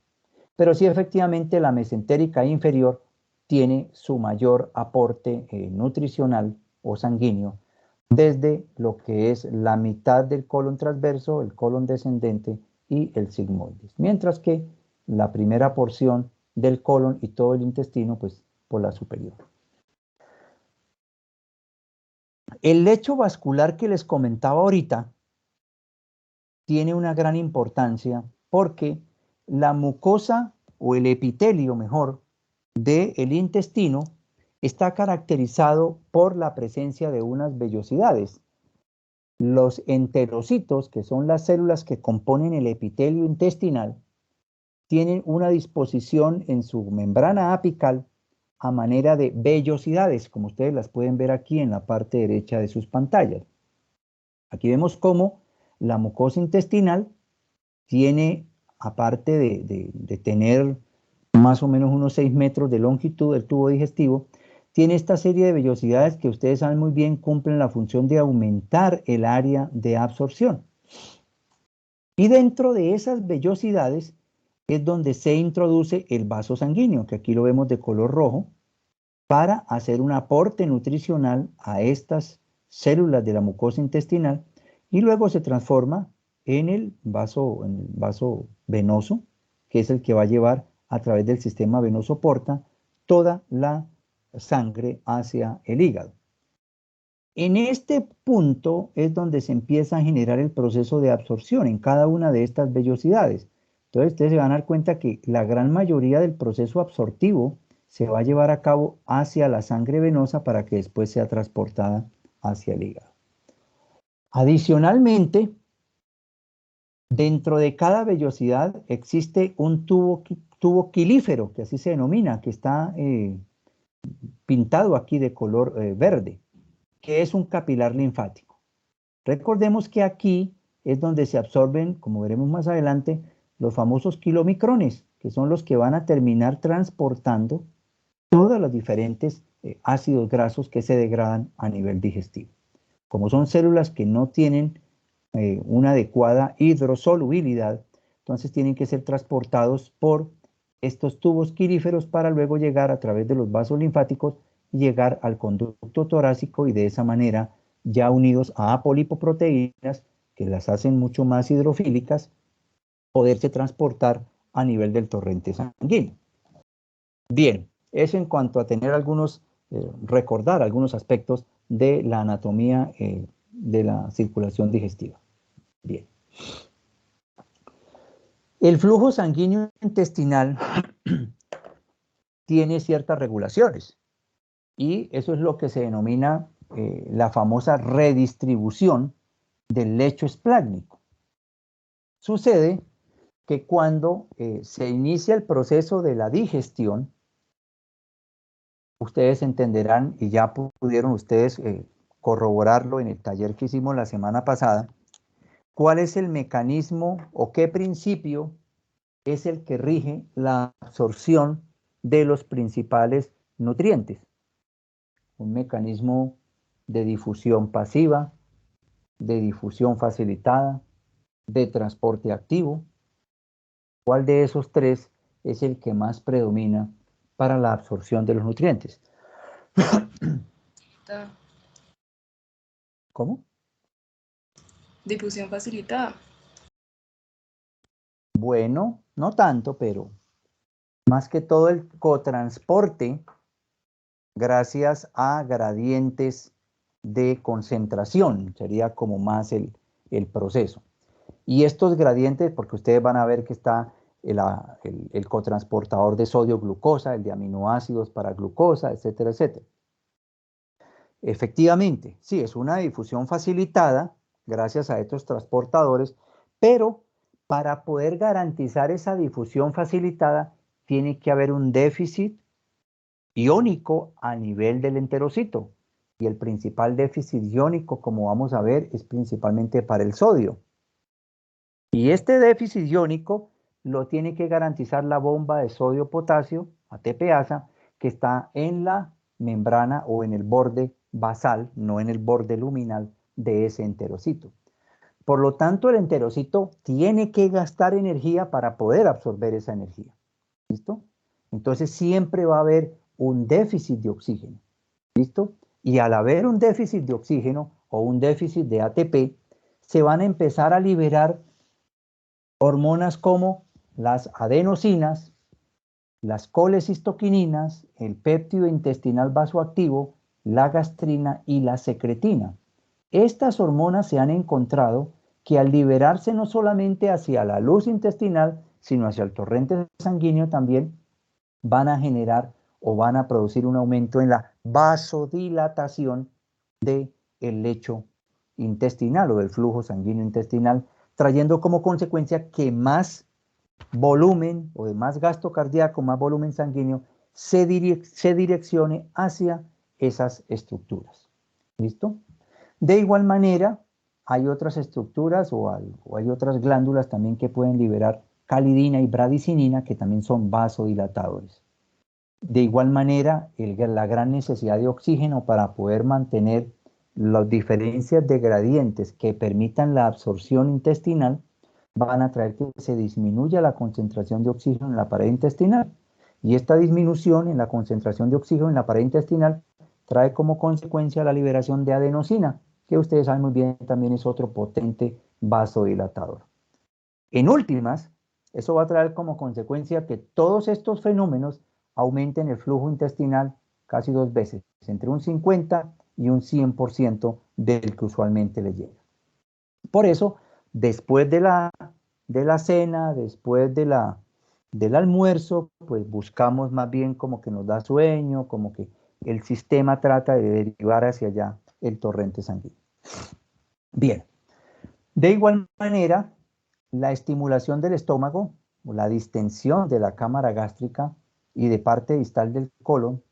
Pero sí, efectivamente, la mesentérica inferior tiene su mayor aporte nutricional o sanguíneo desde lo que es la mitad del colon transverso, el colon descendente y el sigmoides. Mientras que la primera porción del colon y todo el intestino, pues por la superior. El lecho vascular que les comentaba ahorita tiene una gran importancia porque la mucosa o el epitelio, mejor, del intestino está caracterizado por la presencia de unas vellosidades. Los enterocitos, que son las células que componen el epitelio intestinal, tienen una disposición en su membrana apical a manera de vellosidades, como ustedes las pueden ver aquí en la parte derecha de sus pantallas. Aquí vemos cómo la mucosa intestinal tiene, aparte de tener más o menos unos 6 metros de longitud del tubo digestivo, tiene esta serie de vellosidades que ustedes saben muy bien cumplen la función de aumentar el área de absorción. Y dentro de esas vellosidades es donde se introduce el vaso sanguíneo, que aquí lo vemos de color rojo, para hacer un aporte nutricional a estas células de la mucosa intestinal y luego se transforma en el vaso venoso, que es el que va a llevar a través del sistema venoso porta toda la sangre hacia el hígado. En este punto es donde se empieza a generar el proceso de absorción en cada una de estas vellosidades. Entonces ustedes se van a dar cuenta que la gran mayoría del proceso absortivo se va a llevar a cabo hacia la sangre venosa para que después sea transportada hacia el hígado. Adicionalmente, dentro de cada vellosidad existe un tubo quilífero, que así se denomina, que está pintado aquí de color verde, que es un capilar linfático. Recordemos que aquí es donde se absorben, como veremos más adelante, los famosos kilomicrones, que son los que van a terminar transportando todos los diferentes ácidos grasos que se degradan a nivel digestivo. Como son células que no tienen una adecuada hidrosolubilidad, entonces tienen que ser transportados por estos tubos quiríferos para luego llegar a través de los vasos linfáticos y llegar al conducto torácico y de esa manera, ya unidos a apolipoproteínas que las hacen mucho más hidrofílicas, poderse transportar a nivel del torrente sanguíneo. Bien, eso en cuanto a tener algunos, recordar algunos aspectos de la anatomía de la circulación digestiva. Bien. El flujo sanguíneo intestinal tiene ciertas regulaciones y eso es lo que se denomina la famosa redistribución del lecho esplácnico. Sucede que cuando se inicia el proceso de la digestión, ustedes entenderán y ya pudieron ustedes corroborarlo en el taller que hicimos la semana pasada, cuál es el mecanismo o qué principio es el que rige la absorción de los principales nutrientes. Un mecanismo de difusión pasiva, de difusión facilitada, de transporte activo. ¿Cuál de esos tres es el que más predomina para la absorción de los nutrientes? ¿Cómo? Difusión facilitada. Bueno, no tanto, pero más que todo el cotransporte gracias a gradientes de concentración, sería como más el proceso. Y estos gradientes, porque ustedes van a ver que está el cotransportador de sodio-glucosa, el de aminoácidos para glucosa, etcétera, etcétera. Efectivamente, sí, es una difusión facilitada gracias a estos transportadores, pero para poder garantizar esa difusión facilitada, tiene que haber un déficit iónico a nivel del enterocito. Y el principal déficit iónico, como vamos a ver, es principalmente para el sodio. Y este déficit iónico lo tiene que garantizar la bomba de sodio-potasio, ATPasa, que está en la membrana o en el borde basal, no en el borde luminal de ese enterocito. Por lo tanto, el enterocito tiene que gastar energía para poder absorber esa energía. ¿Listo? Entonces siempre va a haber un déficit de oxígeno. ¿Listo? Y al haber un déficit de oxígeno o un déficit de ATP, se van a empezar a liberar hormonas como las adenosinas, las colecistoquininas, el péptido intestinal vasoactivo, la gastrina y la secretina. Estas hormonas se han encontrado que al liberarse no solamente hacia la luz intestinal, sino hacia el torrente sanguíneo también, van a generar o van a producir un aumento en la vasodilatación del lecho intestinal o del flujo sanguíneo intestinal, trayendo como consecuencia que más volumen o de más gasto cardíaco, más volumen sanguíneo, se direccione hacia esas estructuras. ¿Listo? De igual manera, hay otras estructuras o hay otras glándulas también que pueden liberar calidina y bradicinina, que también son vasodilatadores. De igual manera, la gran necesidad de oxígeno para poder mantener las diferencias de gradientes que permitan la absorción intestinal van a traer que se disminuya la concentración de oxígeno en la pared intestinal. Y esta disminución en la concentración de oxígeno en la pared intestinal trae como consecuencia la liberación de adenosina, que ustedes saben muy bien también es otro potente vasodilatador. En últimas, eso va a traer como consecuencia que todos estos fenómenos aumenten el flujo intestinal casi 2 veces, entre un 50 y un 100% del que usualmente le llega. Por eso, después de la cena, después del almuerzo, pues buscamos más bien como que nos da sueño, como que el sistema trata de derivar hacia allá el torrente sanguíneo. Bien, de igual manera, la estimulación del estómago o la distensión de la cámara gástrica y de parte distal del colon,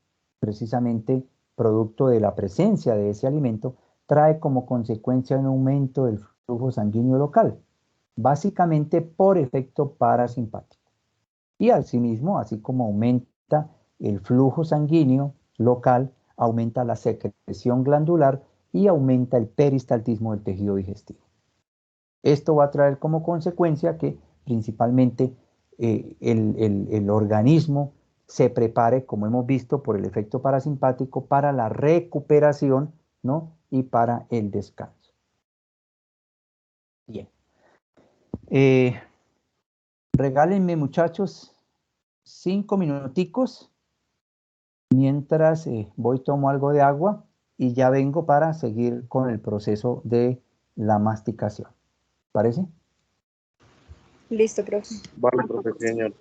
precisamente producto de la presencia de ese alimento, trae como consecuencia un aumento del flujo sanguíneo local, básicamente por efecto parasimpático. Y asimismo, así como aumenta el flujo sanguíneo local, aumenta la secreción glandular y aumenta el peristaltismo del tejido digestivo. Esto va a traer como consecuencia que principalmente el organismo se prepare, como hemos visto, por el efecto parasimpático para la recuperación, ¿no? Y para el descanso. Bien. Regálenme, muchachos, 5 minuticos mientras voy, tomo algo de agua y ya vengo para seguir con el proceso de la masticación. ¿Parece? Listo, profe. Vale, profe, señor.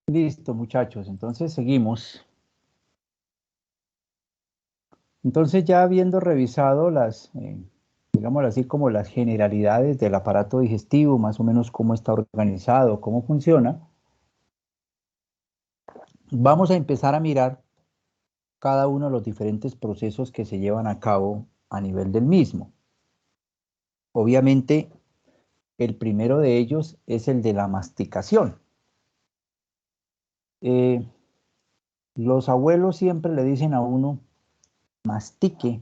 Listo, muchachos. Entonces seguimos. Entonces ya habiendo revisado las, digámoslo así, como las generalidades del aparato digestivo, más o menos cómo está organizado, cómo funciona, vamos a empezar a mirar cada uno de los diferentes procesos que se llevan a cabo a nivel del mismo. Obviamente, el primero de ellos es el de la masticación. Los abuelos siempre le dicen a uno, mastique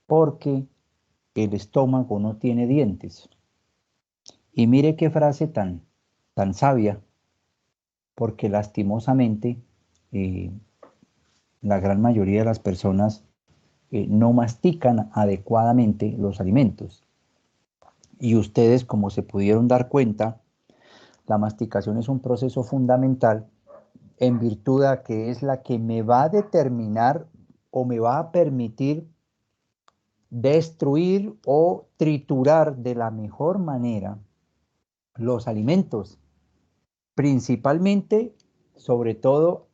porque el estómago no tiene dientes. Y mire qué frase tan sabia, porque lastimosamente la gran mayoría de las personas no mastican adecuadamente los alimentos. Y ustedes, como se pudieron dar cuenta, la masticación es un proceso fundamental en virtud de que es la que me va a determinar o me va a permitir destruir o triturar de la mejor manera los alimentos, principalmente, sobre todo,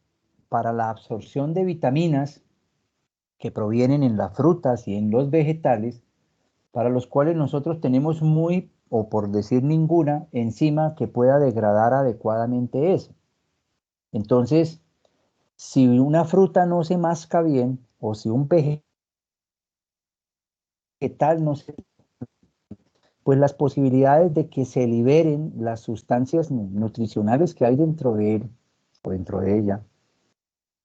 para la absorción de vitaminas que provienen en las frutas y en los vegetales, para los cuales nosotros tenemos muy, o por decir ninguna, enzima que pueda degradar adecuadamente eso. Entonces, si una fruta no se masca bien, o si un vegetal no se, pues las posibilidades de que se liberen las sustancias nutricionales que hay dentro de él o dentro de ella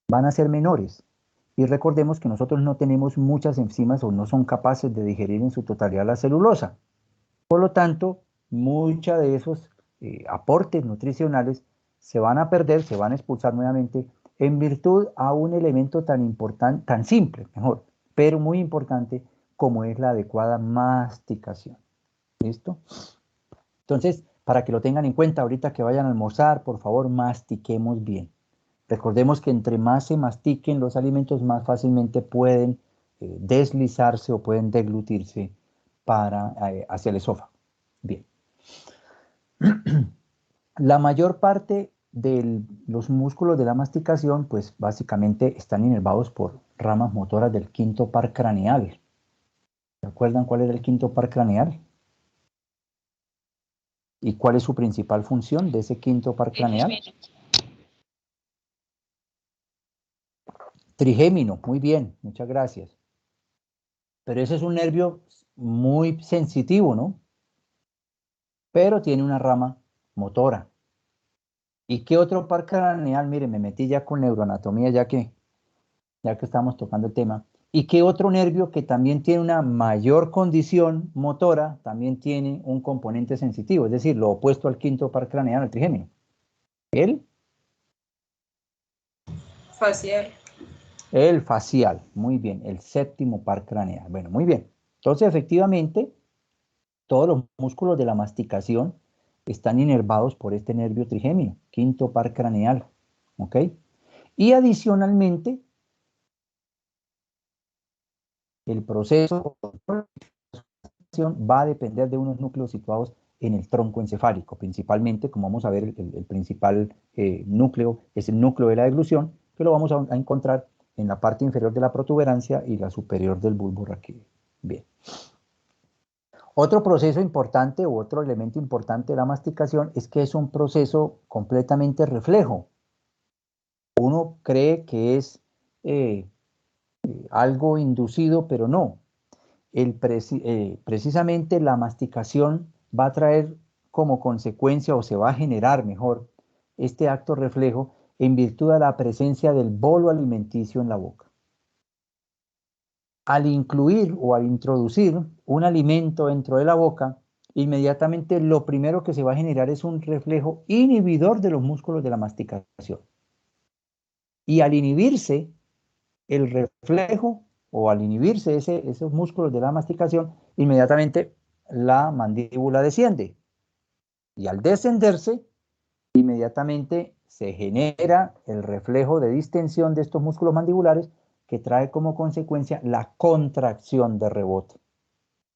van a ser menores. Y recordemos que nosotros no tenemos muchas enzimas o no son capaces de digerir en su totalidad la celulosa. Por lo tanto, muchos de esos aportes nutricionales se van a perder, se van a expulsar nuevamente en virtud a un elemento tan importante, tan simple, mejor, pero muy importante como es la adecuada masticación. ¿Listo? Entonces, para que lo tengan en cuenta ahorita que vayan a almorzar, por favor, mastiquemos bien. Recordemos que entre más se mastiquen los alimentos, más fácilmente pueden deslizarse o pueden deglutirse hacia el esófago. Bien. La mayor parte de los músculos de la masticación, pues básicamente están inervados por ramas motoras del quinto par craneal. ¿Se acuerdan cuál era el quinto par craneal? ¿Y cuál es su principal función de ese quinto par craneal? Trigémino, muy bien, muchas gracias. Pero ese es un nervio muy sensitivo, ¿no? Pero tiene una rama motora. ¿Y qué otro par craneal? Mire, me metí ya con neuroanatomía ya que estamos tocando el tema. ¿Y qué otro nervio que también tiene una mayor condición motora, también tiene un componente sensitivo? Es decir, lo opuesto al quinto par craneal, al trigémino. ¿El? Facial. El facial, muy bien, el séptimo par craneal. Bueno, muy bien. Entonces, efectivamente, todos los músculos de la masticación están inervados por este nervio trigémino, quinto par craneal. ¿Ok? Y adicionalmente, el proceso va a depender de unos núcleos situados en el tronco encefálico, principalmente, como vamos a ver, el principal núcleo es el núcleo de la deglución, que lo vamos a encontrar en la parte inferior de la protuberancia y la superior del bulbo raquídeo. Bien. Otro proceso importante u otro elemento importante de la masticación es que es un proceso completamente reflejo. Uno cree que es algo inducido, pero no. Precisamente la masticación va a traer como consecuencia, o se va a generar mejor, este acto reflejo en virtud de la presencia del bolo alimenticio en la boca. Al incluir o al introducir un alimento dentro de la boca, inmediatamente lo primero que se va a generar es un reflejo inhibidor de los músculos de la masticación. Y al inhibirse el reflejo o al inhibirse esos músculos de la masticación, inmediatamente la mandíbula desciende. Y al descenderse, inmediatamente se genera el reflejo de distensión de estos músculos mandibulares que trae como consecuencia la contracción de rebote.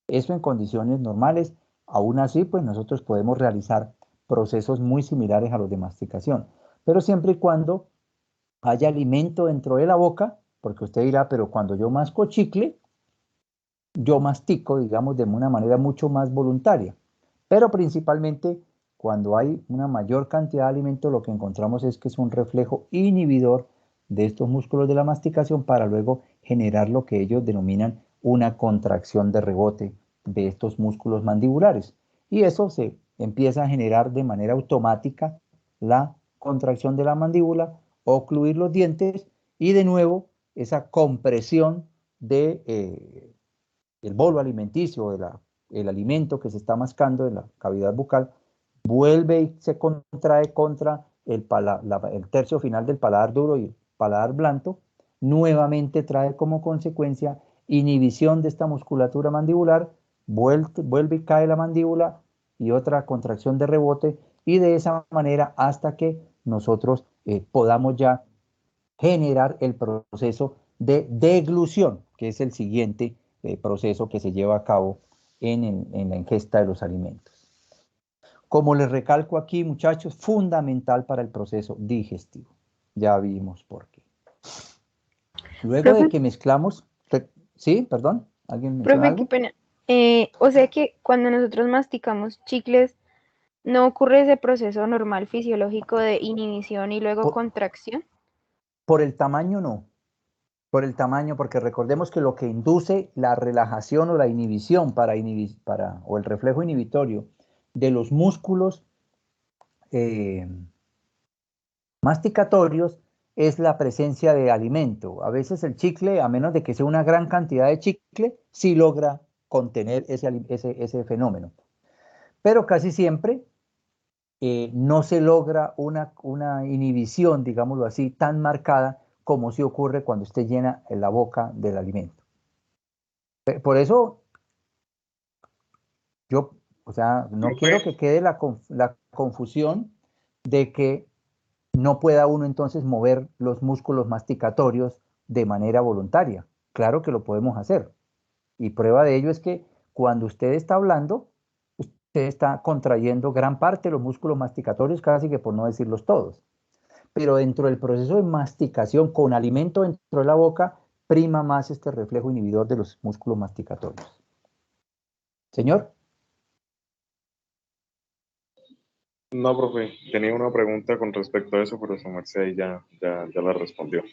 Eso en condiciones normales. Aún así, pues nosotros podemos realizar procesos muy similares a los de masticación. pero siempre y cuando haya alimento dentro de la boca, porque usted dirá, pero cuando yo masco chicle, yo mastico, digamos, de una manera mucho más voluntaria. Pero principalmente cuando hay una mayor cantidad de alimento, lo que encontramos es que es un reflejo inhibidor de estos músculos de la masticación para luego generar lo que ellos denominan una contracción de rebote de estos músculos mandibulares. Y eso se empieza a generar de manera automática la contracción de la mandíbula, ocluir los dientes y de nuevo esa compresión de el bolo alimenticio, el alimento que se está mascando en la cavidad bucal, vuelve y se contrae contra el tercio final del paladar duro y el paladar blando, nuevamente trae como consecuencia inhibición de esta musculatura mandibular, vuelve y cae la mandíbula y otra contracción de rebote, y de esa manera hasta que nosotros podamos ya generar el proceso de deglución, que es el siguiente proceso que se lleva a cabo en la ingesta de los alimentos. Como les recalco aquí, muchachos, fundamental para el proceso digestivo. Ya vimos por qué. Luego de que mezclamos, ¿sí? Perdón, ¿alguien menciona Profe, algo? qué pena. O sea que cuando nosotros masticamos chicles, ¿no ocurre ese proceso normal fisiológico de inhibición y luego contracción? Por el tamaño no. Por el tamaño, porque recordemos que lo que induce la relajación o la inhibición o el reflejo inhibitorio de los músculos masticatorios es la presencia de alimento. A veces el chicle, a menos de que sea una gran cantidad de chicle, sí logra contener ese fenómeno. Pero casi siempre no se logra una inhibición, digámoslo así, tan marcada como si ocurre cuando usted llena la boca del alimento. Por eso yo, o sea, no quiero que quede la confusión de que no pueda uno entonces mover los músculos masticatorios de manera voluntaria. Claro que lo podemos hacer. Y prueba de ello es que cuando usted está hablando, usted está contrayendo gran parte de los músculos masticatorios, casi que por no decirlos todos. Pero dentro del proceso de masticación con alimento dentro de la boca, prima más este reflejo inhibidor de los músculos masticatorios. Señor. No, profe, tenía una pregunta con respecto a eso, pero su merced ahí ya la respondió.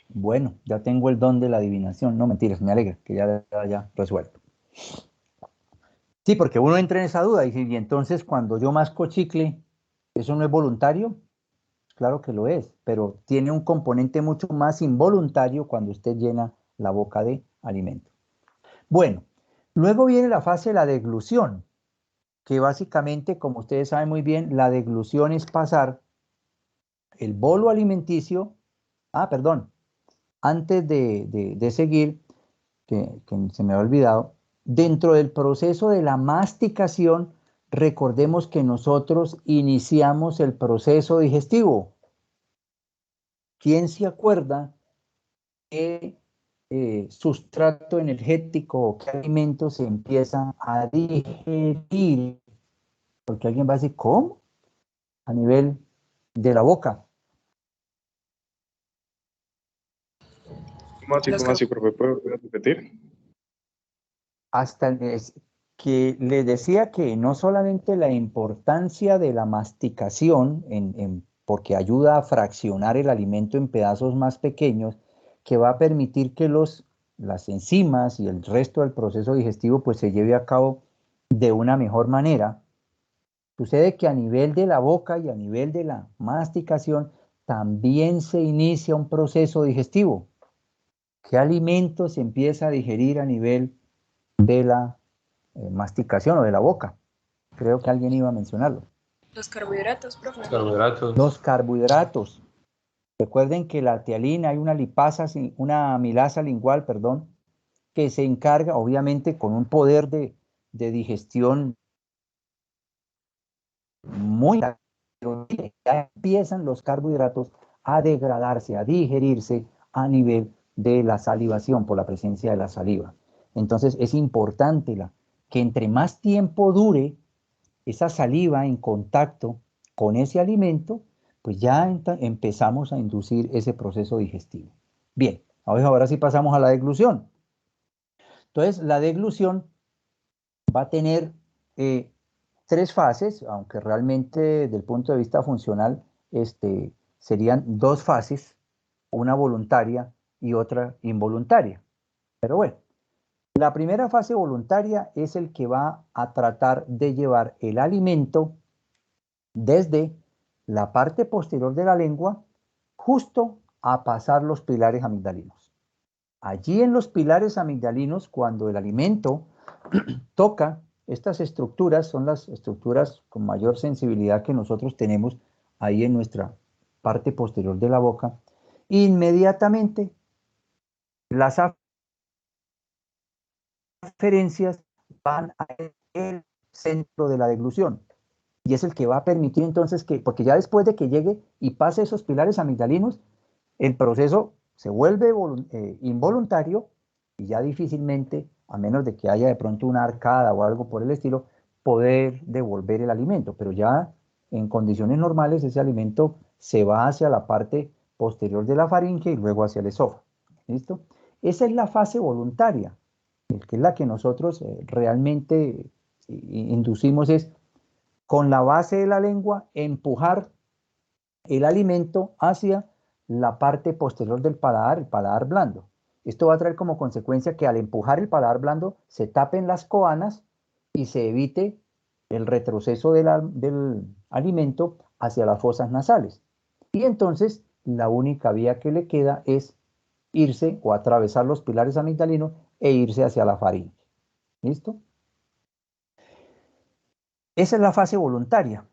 Bueno, ya tengo el don de la adivinación. No, mentiras, me alegra que ya haya resuelto. Sí, porque uno entra en esa duda y entonces cuando yo masco chicle, ¿eso no es voluntario? Claro que lo es, pero tiene un componente mucho más involuntario cuando usted llena la boca de alimento. Bueno, luego viene la fase de la deglución, que básicamente, como ustedes saben muy bien, la deglución es pasar el bolo alimenticio, perdón, antes de seguir, que se me ha olvidado, dentro del proceso de la masticación, recordemos que nosotros iniciamos el proceso digestivo. ¿Quién se acuerda qué sustrato energético o qué alimento se empieza a digerir? Porque alguien va a decir, ¿cómo? A nivel de la boca. ¿Cómo así, profe? ¿Puedo repetir? Hasta que les decía que no solamente la importancia de la masticación, porque ayuda a fraccionar el alimento en pedazos más pequeños, que va a permitir que las enzimas y el resto del proceso digestivo pues se lleve a cabo de una mejor manera. Sucede que a nivel de la boca y a nivel de la masticación también se inicia un proceso digestivo. ¿Qué alimento se empieza a digerir a nivel de la masticación o de la boca? Creo que alguien iba a mencionarlo. Los carbohidratos, profe. Los carbohidratos. Recuerden que la tialina, hay una amilasa lingual, perdón, que se encarga, obviamente, con un poder de digestión muy alto. Ya empiezan los carbohidratos a degradarse, a digerirse a nivel de la salivación por la presencia de la saliva. Entonces es importante que entre más tiempo dure esa saliva en contacto con ese alimento, pues ya empezamos a inducir ese proceso digestivo. Bien, ahora sí pasamos a la deglución. Entonces, la deglución va a tener tres fases, aunque realmente desde el punto de vista funcional serían dos fases, una voluntaria y otra involuntaria. Pero bueno, la primera fase voluntaria es el que va a tratar de llevar el alimento desde la parte posterior de la lengua justo a pasar los pilares amigdalinos. Allí en los pilares amigdalinos, cuando el alimento toca estas estructuras, son las estructuras con mayor sensibilidad que nosotros tenemos ahí en nuestra parte posterior de la boca, inmediatamente las aferencias van al centro de la deglución y es el que va a permitir entonces que, porque ya después de que llegue y pase esos pilares amigdalinos, el proceso se vuelve involuntario y ya difícilmente, a menos de que haya de pronto una arcada o algo por el estilo, poder devolver el alimento. Pero ya en condiciones normales ese alimento se va hacia la parte posterior de la faringe y luego hacia el esófago. ¿Listo? Esa es la fase voluntaria, que es la que nosotros realmente inducimos, es con la base de la lengua empujar el alimento hacia la parte posterior del paladar, el paladar blando. Esto va a traer como consecuencia que al empujar el paladar blando se tapen las coanas y se evite el retroceso del alimento hacia las fosas nasales. Y entonces la única vía que le queda es irse o atravesar los pilares amigdalinos e irse hacia la faringe. ¿Listo? Esa es la fase voluntaria.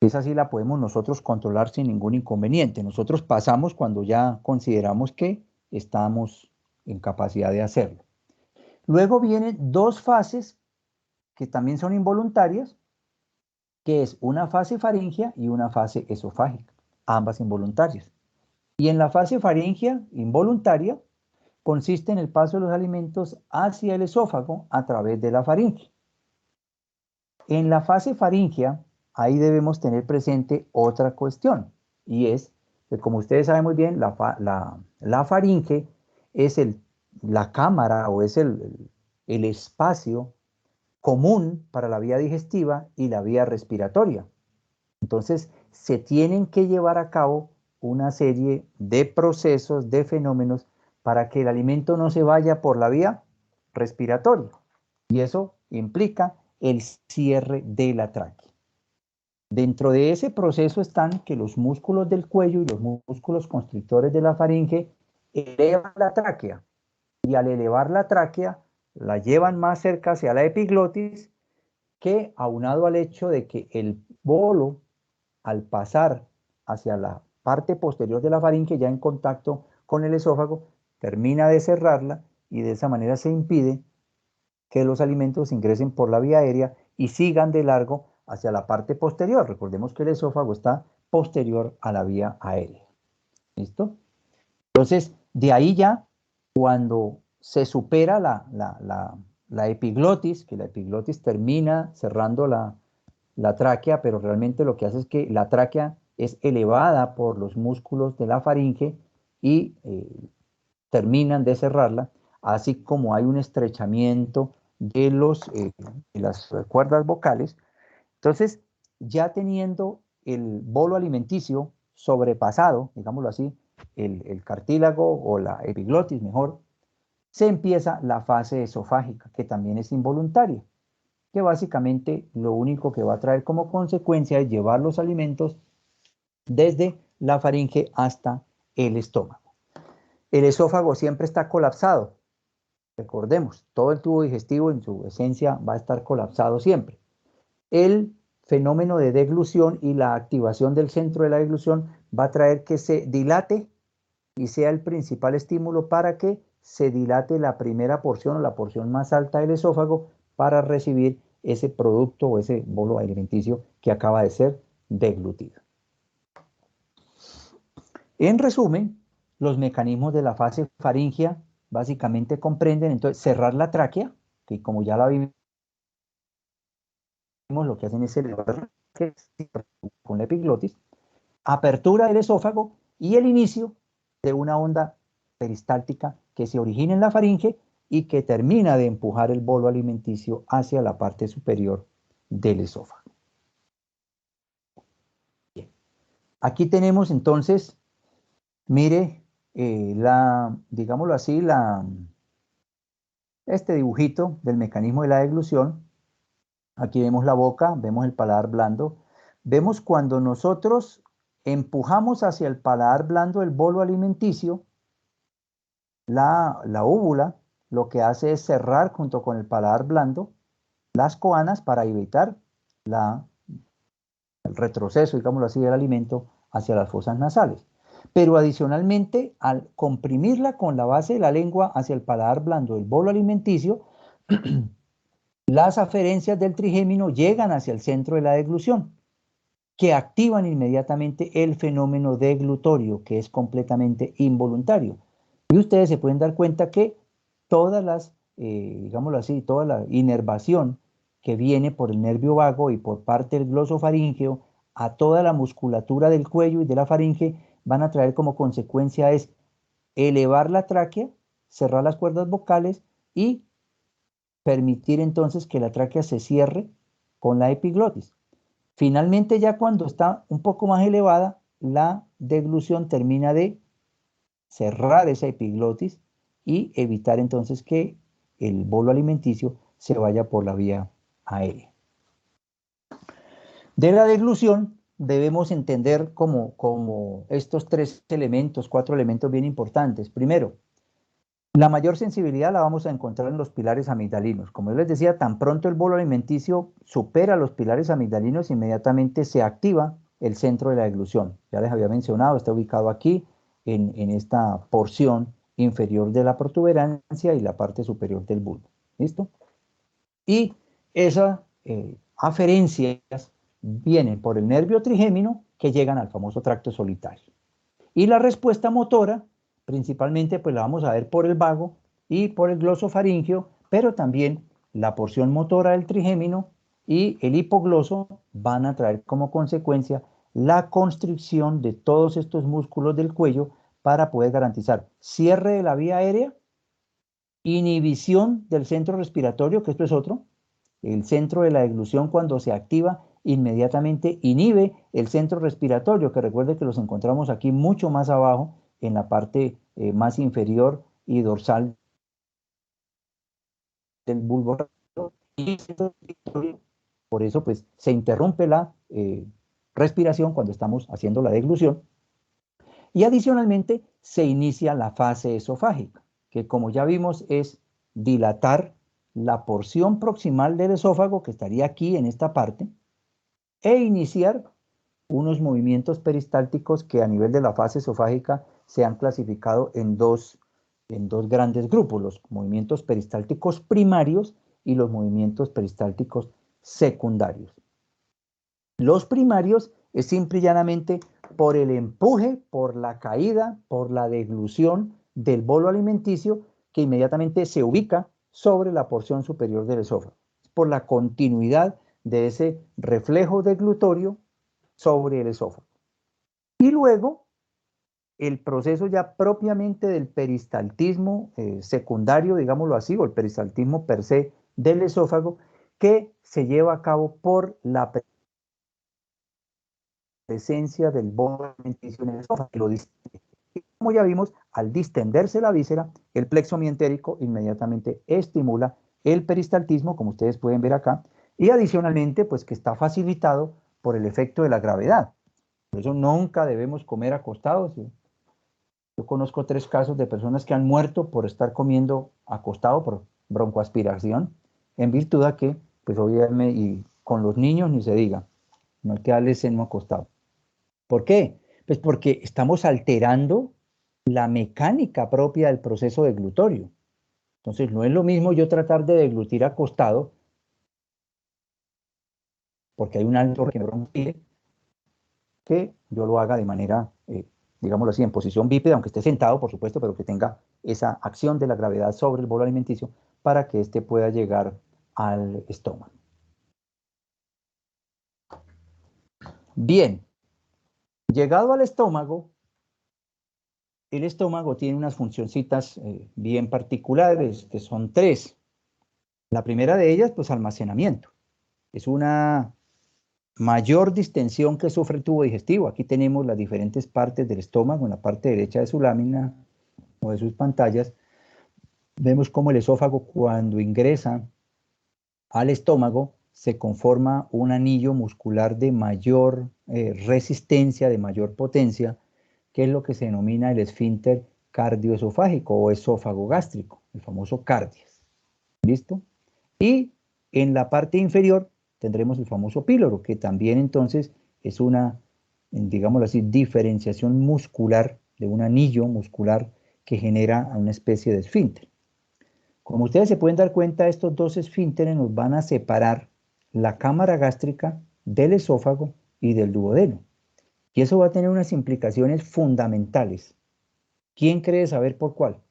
Esa sí la podemos nosotros controlar sin ningún inconveniente. Nosotros pasamos cuando ya consideramos que estamos en capacidad de hacerlo. Luego vienen dos fases que también son involuntarias, que es una fase faríngea y una fase esofágica, ambas involuntarias. Y en la fase faríngea involuntaria consiste en el paso de los alimentos hacia el esófago a través de la faringe. En la fase faríngea, ahí debemos tener presente otra cuestión, y es que, como ustedes saben muy bien, la faringe es la cámara o es el espacio común para la vía digestiva y la vía respiratoria. Entonces, se tienen que llevar a cabo una serie de procesos, de fenómenos, para que el alimento no se vaya por la vía respiratoria. Y eso implica el cierre de la tráquea. Dentro de ese proceso están que los músculos del cuello y los músculos constrictores de la faringe elevan la tráquea y al elevar la tráquea la llevan más cerca hacia la epiglotis, que aunado al hecho de que el bolo al pasar hacia la parte posterior de la faringe ya en contacto con el esófago termina de cerrarla y de esa manera se impide que los alimentos ingresen por la vía aérea y sigan de largo hacia la parte posterior. Recordemos que el esófago está posterior a la vía aérea. ¿Listo? Entonces, de ahí ya, cuando se supera la epiglotis, que la epiglotis termina cerrando la tráquea, pero realmente lo que hace es que la tráquea es elevada por los músculos de la faringe y terminan de cerrarla, así como hay un estrechamiento de las cuerdas vocales. Entonces, ya teniendo el bolo alimenticio sobrepasado, digámoslo así, el cartílago o la epiglotis mejor, se empieza la fase esofágica, que también es involuntaria, que básicamente lo único que va a traer como consecuencia es llevar los alimentos desde la faringe hasta el estómago. El esófago siempre está colapsado. Recordemos, todo el tubo digestivo en su esencia va a estar colapsado siempre. El fenómeno de deglución y la activación del centro de la deglución va a traer que se dilate y sea el principal estímulo para que se dilate la primera porción o la porción más alta del esófago para recibir ese producto o ese bolo alimenticio que acaba de ser deglutido. En resumen, los mecanismos de la fase faríngea básicamente comprenden entonces cerrar la tráquea, que como ya la vimos, lo que hacen es elevar con la epiglotis, apertura del esófago y el inicio de una onda peristáltica que se origina en la faringe y que termina de empujar el bolo alimenticio hacia la parte superior del esófago. Bien. Aquí tenemos entonces, mire, digámoslo así, este dibujito del mecanismo de la deglución. Aquí vemos la boca, vemos el paladar blando. Vemos cuando nosotros empujamos hacia el paladar blando el bolo alimenticio, la úvula lo que hace es cerrar junto con el paladar blando las coanas para evitar el retroceso, digámoslo así, del alimento hacia las fosas nasales. Pero adicionalmente, al comprimirla con la base de la lengua hacia el paladar blando del bolo alimenticio, las aferencias del trigémino llegan hacia el centro de la deglución, que activan inmediatamente el fenómeno deglutorio, que es completamente involuntario. Y ustedes se pueden dar cuenta que todas las, digámoslo así, toda la inervación que viene por el nervio vago y por parte del glosofaríngeo a toda la musculatura del cuello y de la faringe van a traer como consecuencia es elevar la tráquea, cerrar las cuerdas vocales y permitir entonces que la tráquea se cierre con la epiglotis. Finalmente, ya cuando está un poco más elevada, la deglución termina de cerrar esa epiglotis y evitar entonces que el bolo alimenticio se vaya por la vía aérea. De la deglución debemos entender como estos cuatro elementos bien importantes. Primero, la mayor sensibilidad la vamos a encontrar en los pilares amigdalinos. Como yo les decía, tan pronto el bolo alimenticio supera los pilares amigdalinos, inmediatamente se activa el centro de la deglución. Ya les había mencionado, está ubicado aquí en esta porción inferior de la protuberancia y la parte superior del bulbo. ¿Listo? Y esas aferencias vienen por el nervio trigémino que llegan al famoso tracto solitario. Y la respuesta motora, principalmente, pues la vamos a ver por el vago y por el glosofaríngeo, pero también la porción motora del trigémino y el hipogloso van a traer como consecuencia la constricción de todos estos músculos del cuello para poder garantizar cierre de la vía aérea, inhibición del centro respiratorio, que esto es otro. El centro de la deglución, cuando se activa, inmediatamente inhibe el centro respiratorio, que recuerde que los encontramos aquí mucho más abajo, en la parte más inferior y dorsal del bulbo. Y por eso, pues, se interrumpe la respiración cuando estamos haciendo la deglución. Y adicionalmente, se inicia la fase esofágica, que como ya vimos es dilatar la porción proximal del esófago, que estaría aquí en esta parte, e iniciar unos movimientos peristálticos que a nivel de la fase esofágica se han clasificado en dos grandes grupos, los movimientos peristálticos primarios y los movimientos peristálticos secundarios. Los primarios es simple y llanamente por el empuje, por la caída, por la deglución del bolo alimenticio que inmediatamente se ubica sobre la porción superior del esófago, por la continuidad de ese reflejo deglutorio sobre el esófago. Y luego, el proceso ya propiamente del peristaltismo secundario, digámoslo así, o el peristaltismo per se del esófago, que se lleva a cabo por la presencia del bolo alimenticio en el esófago. Y como ya vimos, al distenderse la víscera, el plexo mientérico inmediatamente estimula el peristaltismo, como ustedes pueden ver acá, y adicionalmente, pues que está facilitado por el efecto de la gravedad. Por eso nunca debemos comer acostados. Yo conozco 3 casos de personas que han muerto por estar comiendo acostado por broncoaspiración, en virtud de que, pues obviamente, y con los niños ni se diga, no hay que darles seno acostado. ¿Por qué? Pues porque estamos alterando la mecánica propia del proceso deglutorio. Entonces, no es lo mismo yo tratar de deglutir acostado, porque hay un alto que me rompe, que yo lo haga de manera, digámoslo así, en posición bípeda, aunque esté sentado, por supuesto, pero que tenga esa acción de la gravedad sobre el bolo alimenticio para que éste pueda llegar al estómago. Bien, Llegado al estómago, el estómago tiene unas funcioncitas bien particulares, que son tres. La primera de ellas, pues almacenamiento. Es una mayor distensión que sufre el tubo digestivo. Aquí tenemos las diferentes partes del estómago. En la parte derecha de su lámina o de sus pantallas, vemos cómo el esófago, cuando ingresa al estómago, se conforma un anillo muscular de mayor resistencia, de mayor potencia, que es lo que se denomina el esfínter cardioesofágico o esófago gástrico, el famoso cardias. ¿Listo? Y en la parte inferior tendremos el famoso píloro, que también entonces es una, digámoslo así, diferenciación muscular de un anillo muscular que genera una especie de esfínter. Como ustedes se pueden dar cuenta, estos dos esfínteres nos van a separar la cámara gástrica del esófago y del duodeno. Y eso va a tener unas implicaciones fundamentales. ¿Quién cree saber por cuál?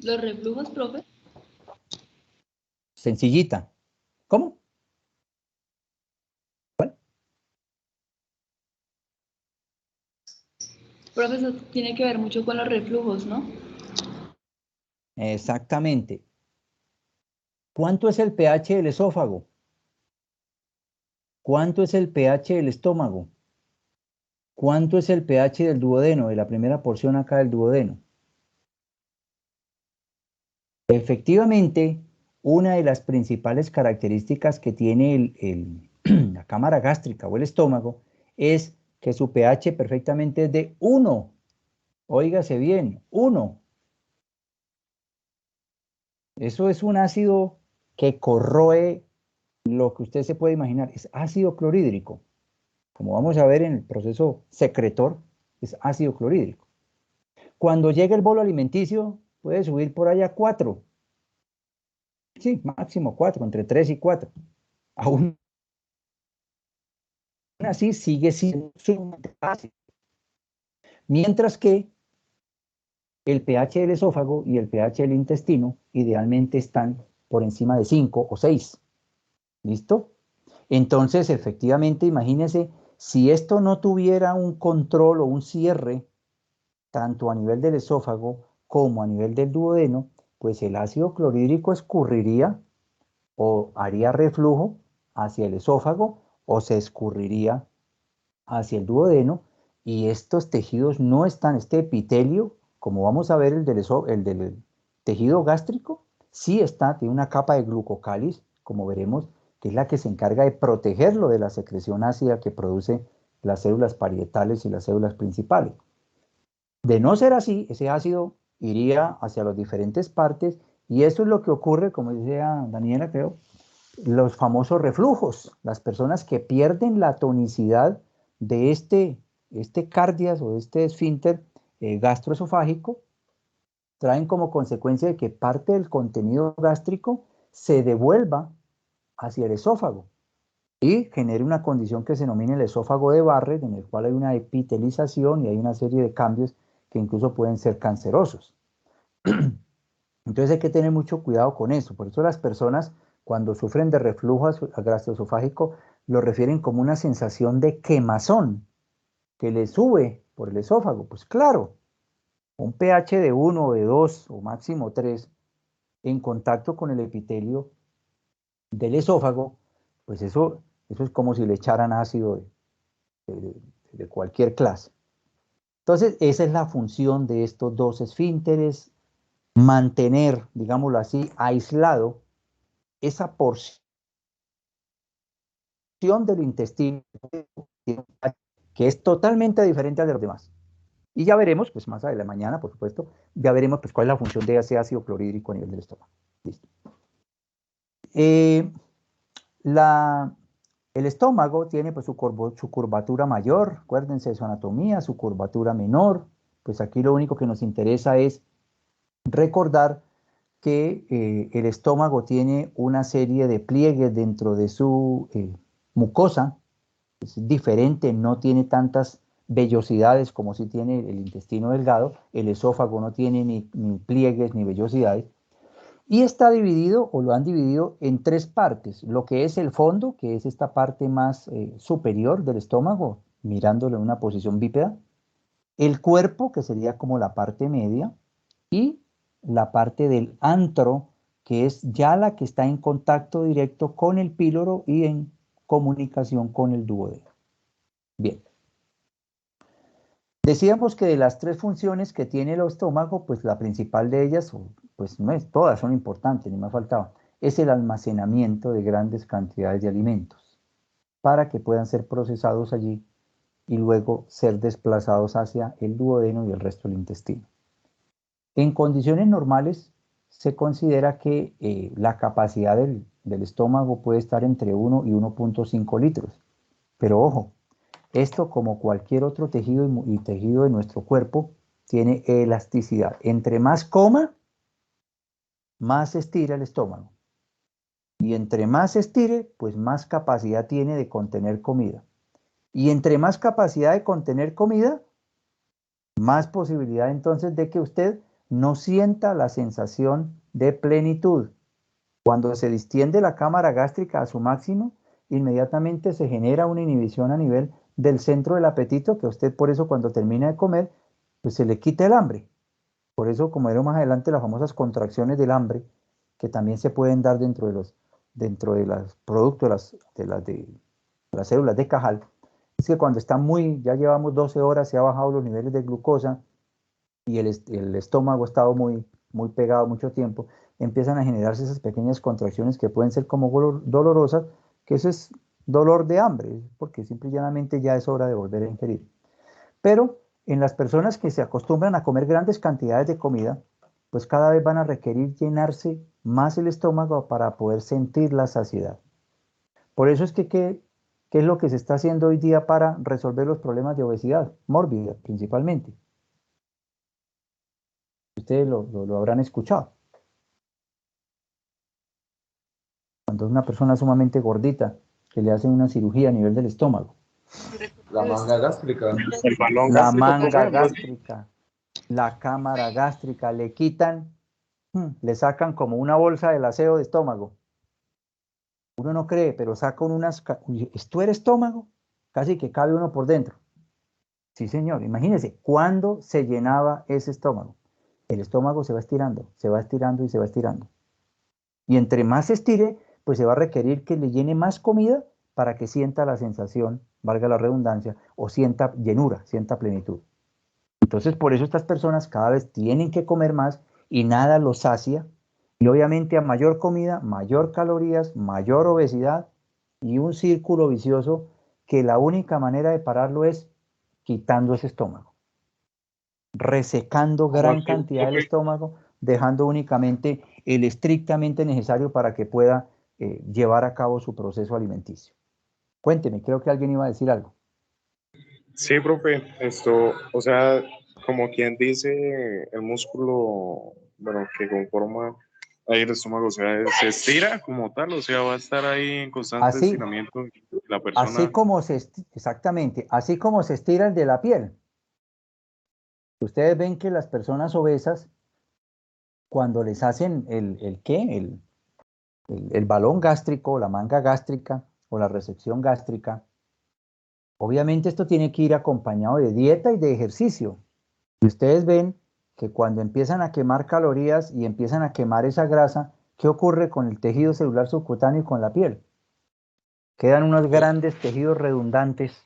¿Los reflujos, profe? Sencillita. ¿Cómo? ¿Cuál? Profe, eso tiene que ver mucho con los reflujos, ¿no? Exactamente. ¿Cuánto es el pH del esófago? ¿Cuánto es el pH del estómago? ¿Cuánto es el pH del duodeno, de la primera porción acá del duodeno? Efectivamente, una de las principales características que tiene la cámara gástrica o el estómago es que su pH perfectamente es de 1. Óigase bien, 1. Eso es un ácido que corroe lo que usted se puede imaginar. Es ácido clorhídrico. Como vamos a ver en el proceso secretor, es ácido clorhídrico. Cuando llega el bolo alimenticio, puede subir por allá 4. Sí, máximo 4, entre 3 y 4. Aún así sigue siendo sumamente ácido. Mientras que el pH del esófago y el pH del intestino idealmente están por encima de 5 o 6. ¿Listo? Entonces, efectivamente, imagínense, si esto no tuviera un control o un cierre, tanto a nivel del esófago como a nivel del duodeno, pues el ácido clorhídrico escurriría o haría reflujo hacia el esófago o se escurriría hacia el duodeno, y estos tejidos no están, este epitelio, como vamos a ver el del tejido gástrico, sí está, tiene una capa de glucocáliz, como veremos, que es la que se encarga de protegerlo de la secreción ácida que produce las células parietales y las células principales. De no ser así, ese ácido iría hacia las diferentes partes, y eso es lo que ocurre, como decía Daniela, creo, los famosos reflujos, las personas que pierden la tonicidad de este cardias o este esfínter gastroesofágico, traen como consecuencia de que parte del contenido gástrico se devuelva hacia el esófago y genere una condición que se denomina el esófago de Barrett, en el cual hay una epitelización y hay una serie de cambios que incluso pueden ser cancerosos. Entonces hay que tener mucho cuidado con eso. Por eso las personas, cuando sufren de reflujo gastroesofágico, lo refieren como una sensación de quemazón que le sube por el esófago. Pues claro, un pH de 1 o de 2 o máximo 3 en contacto con el epitelio del esófago, pues eso es como si le echaran ácido de cualquier clase. Entonces, esa es la función de estos dos esfínteres, mantener, digámoslo así, aislado esa porción del intestino que es totalmente diferente a los demás. Y ya veremos, pues más adelante, mañana, por supuesto, ya veremos pues cuál es la función de ese ácido clorhídrico a nivel del estómago. Listo. El estómago tiene pues su curvatura mayor, acuérdense de su anatomía, su curvatura menor. Pues aquí lo único que nos interesa es recordar que el estómago tiene una serie de pliegues dentro de su mucosa. Es diferente, no tiene tantas vellosidades como si tiene el intestino delgado. El esófago no tiene ni pliegues ni vellosidades. Y está dividido, o lo han dividido en tres partes. Lo que es el fondo, que es esta parte más superior del estómago, mirándolo en una posición bípeda. El cuerpo, que sería como la parte media. Y la parte del antro, que es ya la que está en contacto directo con el píloro y en comunicación con el duodeno. Bien. Decíamos que de las tres funciones que tiene el estómago, pues la principal de ellas, pues no es, todas son importantes, ni más faltaba, es el almacenamiento de grandes cantidades de alimentos para que puedan ser procesados allí y luego ser desplazados hacia el duodeno y el resto del intestino. En condiciones normales se considera que la capacidad del estómago puede estar entre 1 y 1.5 litros, pero ojo, esto, como cualquier otro tejido y tejido de nuestro cuerpo, tiene elasticidad. Entre más coma, más se estira el estómago. Y entre más se estire, pues más capacidad tiene de contener comida. Y entre más capacidad de contener comida, más posibilidad entonces de que usted no sienta la sensación de plenitud. Cuando se distiende la cámara gástrica a su máximo, inmediatamente se genera una inhibición a nivel del centro del apetito, que a usted por eso cuando termina de comer, pues se le quita el hambre. Por eso, como veremos más adelante, las famosas contracciones del hambre, que también se pueden dar dentro de los productos de las células de Cajal, es que cuando está ya llevamos 12 horas, se ha bajado los niveles de glucosa y el estómago ha estado muy pegado mucho tiempo, empiezan a generarse esas pequeñas contracciones que pueden ser como dolorosas, que eso es dolor de hambre, porque simple y llanamente ya es hora de volver a ingerir. Pero en las personas que se acostumbran a comer grandes cantidades de comida, pues cada vez van a requerir llenarse más el estómago para poder sentir la saciedad. Por eso es que, ¿qué es lo que se está haciendo hoy día para resolver los problemas de obesidad mórbida principalmente? Ustedes lo habrán escuchado. Cuando es una persona sumamente gordita, que le hacen una cirugía a nivel del estómago. La manga gástrica. El balón La gástrico, manga profe, gástrica, la cámara gástrica, le quitan, le sacan como una bolsa del aseo de estómago. Uno no cree, pero sacan ¿esto era estómago? Casi que cabe uno por dentro. Sí, señor, imagínense, ¿cuándo se llenaba ese estómago? El estómago se va estirando, se va estirando y se va estirando. Y entre más se estire, pues se va a requerir que le llene más comida para que sienta la sensación, valga la redundancia, o sienta llenura, sienta plenitud. Entonces, por eso estas personas cada vez tienen que comer más y nada los sacia. Y obviamente a mayor comida, mayor calorías, mayor obesidad y un círculo vicioso que la única manera de pararlo es quitando ese estómago, resecando gran cantidad del estómago, dejando únicamente el estrictamente necesario para que pueda llevar a cabo su proceso alimenticio. Cuénteme, creo que alguien iba a decir algo. Sí, profe, o sea, como quien dice, el músculo, bueno, que conforma ahí el estómago, o sea, se estira como tal, o sea, va a estar ahí en constante Así, estiramiento la persona. exactamente, así como se estira el de la piel. Ustedes ven que las personas obesas, cuando les hacen el balón gástrico, la manga gástrica o la resección gástrica, obviamente esto tiene que ir acompañado de dieta y de ejercicio. Y ustedes ven que cuando empiezan a quemar calorías y empiezan a quemar esa grasa, ¿qué ocurre con el tejido celular subcutáneo y con la piel? Quedan unos grandes tejidos redundantes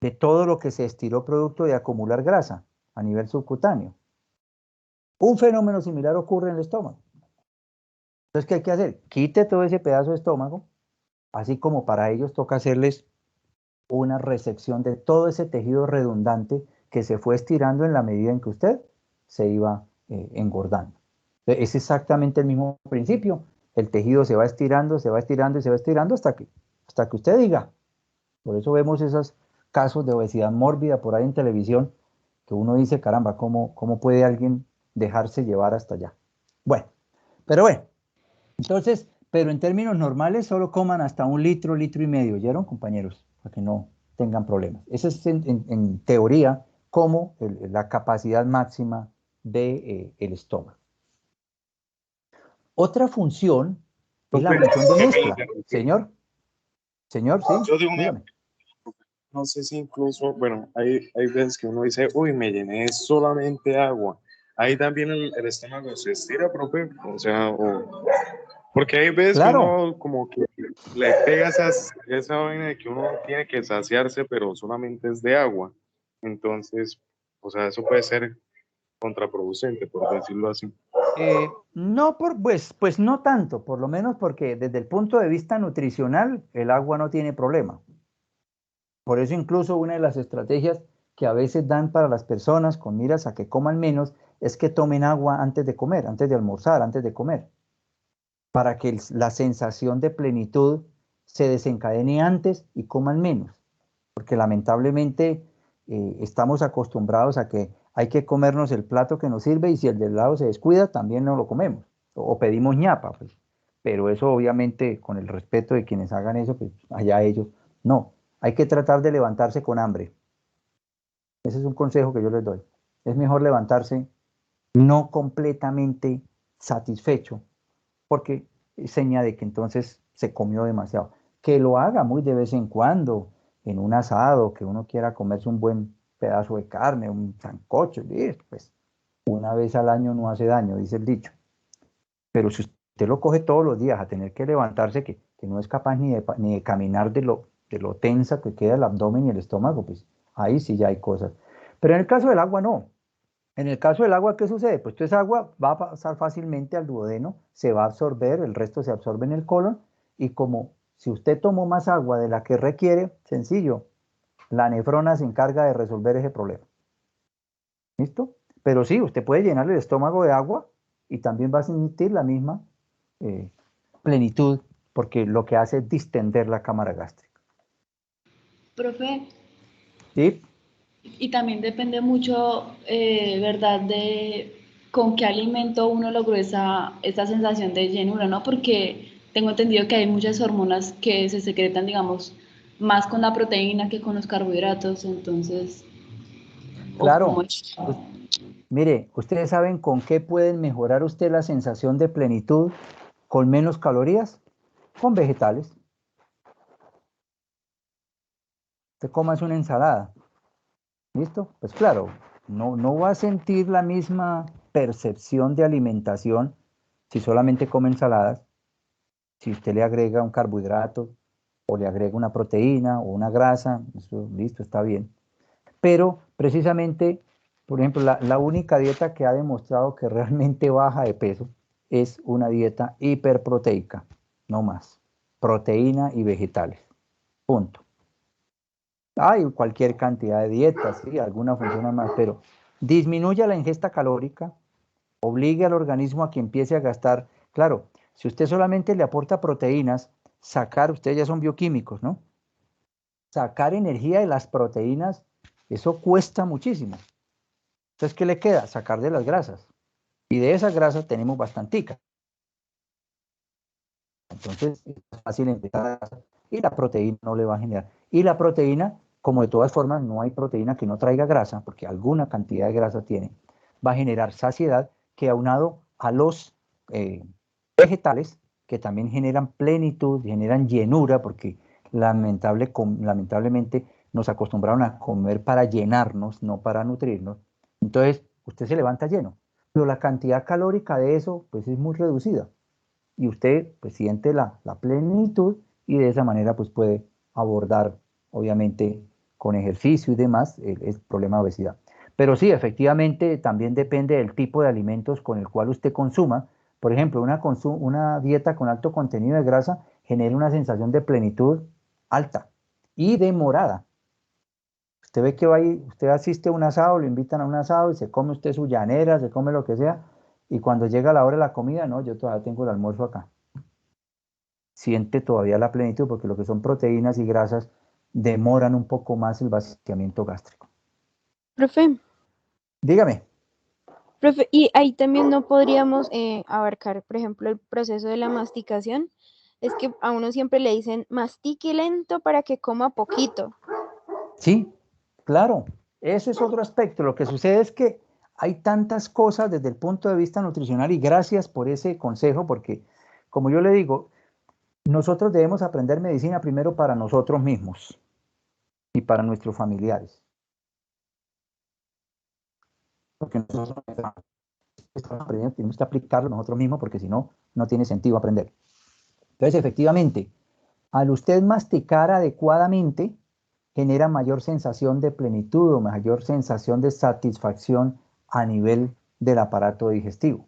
de todo lo que se estiró producto de acumular grasa a nivel subcutáneo. Un fenómeno similar ocurre en el estómago. Entonces, ¿qué hay que hacer? Quite todo ese pedazo de estómago, así como para ellos toca hacerles una resección de todo ese tejido redundante que se fue estirando en la medida en que usted se iba engordando. Es exactamente el mismo principio. El tejido se va estirando, se va estirando y se va estirando hasta que usted diga. Por eso vemos esos casos de obesidad mórbida por ahí en televisión, que uno dice, caramba, ¿cómo puede alguien dejarse llevar hasta allá? Bueno, entonces, pero en términos normales solo coman hasta 1 litro, litro y medio, ¿oyeron, compañeros? Para que no tengan problemas. Esa es en teoría como la capacidad máxima del estómago. Otra función es la Profe, función de qué mezcla. pena, Señor, sí, yo de una, dígame. no sé si incluso, bueno, hay veces que uno dice, uy, me llené solamente agua. Ahí también el estómago se estira, profe. O sea, porque hay veces que Claro, uno como que le pega esa vaina de que uno tiene que saciarse, pero solamente es de agua. Entonces, o sea, eso puede ser contraproducente, por decirlo así. no pues no tanto, por lo menos porque desde el punto de vista nutricional, el agua no tiene problema. Por eso incluso una de las estrategias que a veces dan para las personas con miras a que coman menos es que tomen agua antes de comer, antes de almorzar, antes de comer, para que la sensación de plenitud se desencadene antes y coman menos. Porque lamentablemente estamos acostumbrados a que hay que comernos el plato que nos sirve y si el del lado se descuida, también no lo comemos. O pedimos ñapa, pues. Pero eso obviamente, con el respeto de quienes hagan eso, pues allá ellos. No, hay que tratar de levantarse con hambre. Ese es un consejo que yo les doy. Es mejor levantarse no completamente satisfecho, porque es seña de que entonces se comió demasiado. Que lo haga muy de vez en cuando, en un asado, que uno quiera comerse un buen pedazo de carne, un sancocho, listo, pues una vez al año no hace daño, dice el dicho. Pero si usted lo coge todos los días a tener que levantarse, que no es capaz ni de caminar de lo tensa que queda el abdomen y el estómago, pues ahí sí ya hay cosas. Pero en el caso del agua no. En el caso del agua, ¿qué sucede? Pues esa agua va a pasar fácilmente al duodeno, se va a absorber, el resto se absorbe en el colon, y como si usted tomó más agua de la que requiere, sencillo, la nefrona se encarga de resolver ese problema. ¿Listo? Pero sí, usted puede llenar el estómago de agua y también va a sentir la misma eh, plenitud, porque lo que hace es distender la cámara gástrica. Profe, ¿Sí? y también depende mucho, ¿verdad?, de con qué alimento uno logró esa sensación de llenura, ¿no? Porque tengo entendido que hay muchas hormonas que se secretan, digamos, más con la proteína que con los carbohidratos, entonces, o como Claro. Us- Mire, ustedes saben con qué pueden mejorar usted la sensación de plenitud con menos calorías, con vegetales. Te comas una ensalada, ¿listo? Pues claro, no va a sentir la misma percepción de alimentación si solamente come ensaladas, si usted le agrega un carbohidrato o le agrega una proteína o una grasa, eso listo, está bien. Pero precisamente, por ejemplo, la única dieta que ha demostrado que realmente baja de peso es una dieta hiperproteica, no más. Proteína y vegetales. Punto. Hay cualquier cantidad de dietas, sí, algunas funcionan más, pero disminuya la ingesta calórica, obligue al organismo a que empiece a gastar. Claro, si usted solamente le aporta proteínas, ustedes ya son bioquímicos, ¿no? Sacar energía de las proteínas, eso cuesta muchísimo. Entonces, ¿qué le queda? Sacar de las grasas. Y de esas grasas tenemos bastantica. Entonces, es fácil empezar y la proteína no le va a generar. Y la proteína, como de todas formas, no hay proteína que no traiga grasa, porque alguna cantidad de grasa tiene, va a generar saciedad que aunado a los vegetales, que también generan plenitud, generan llenura, porque lamentablemente nos acostumbraron a comer para llenarnos, no para nutrirnos. Entonces, usted se levanta lleno, pero la cantidad calórica de eso, pues es muy reducida y usted pues siente la plenitud y de esa manera pues puede abordar obviamente con ejercicio y demás el problema de obesidad. Pero sí, efectivamente también depende del tipo de alimentos con el cual usted consuma. Por ejemplo, una dieta con alto contenido de grasa genera una sensación de plenitud alta y demorada. Usted ve que usted asiste a un asado, lo invitan a un asado y se come usted su llanera, se come lo que sea, y cuando llega la hora de la comida, no, yo todavía tengo el almuerzo acá. Siente todavía la plenitud porque lo que son proteínas y grasas demoran un poco más el vaciamiento gástrico. Profe, Dígame. profe, y ahí también no podríamos abarcar, por ejemplo, el proceso de la masticación. Es que a uno siempre le dicen mastique lento para que coma poquito. Sí, claro, ese es otro aspecto. Lo que sucede es que hay tantas cosas desde el punto de vista nutricional y gracias por ese consejo porque, como yo le digo, nosotros debemos aprender medicina primero para nosotros mismos y para nuestros familiares. Porque nosotros estamos aprendiendo, tenemos que aplicarlo nosotros mismos porque si no, no tiene sentido aprender. Entonces, efectivamente, al usted masticar adecuadamente, genera mayor sensación de plenitud o mayor sensación de satisfacción a nivel del aparato digestivo.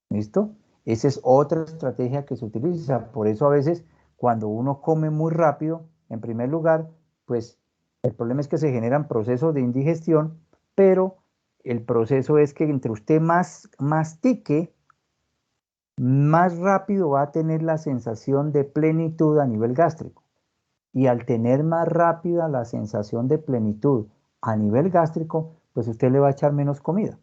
¿Listo? Esa es otra estrategia que se utiliza. Por eso a veces cuando uno come muy rápido, en primer lugar, pues el problema es que se generan procesos de indigestión, pero el proceso es que entre usted más mastique, más rápido va a tener la sensación de plenitud a nivel gástrico. Y al tener más rápida la sensación de plenitud a nivel gástrico, pues usted le va a echar menos comida.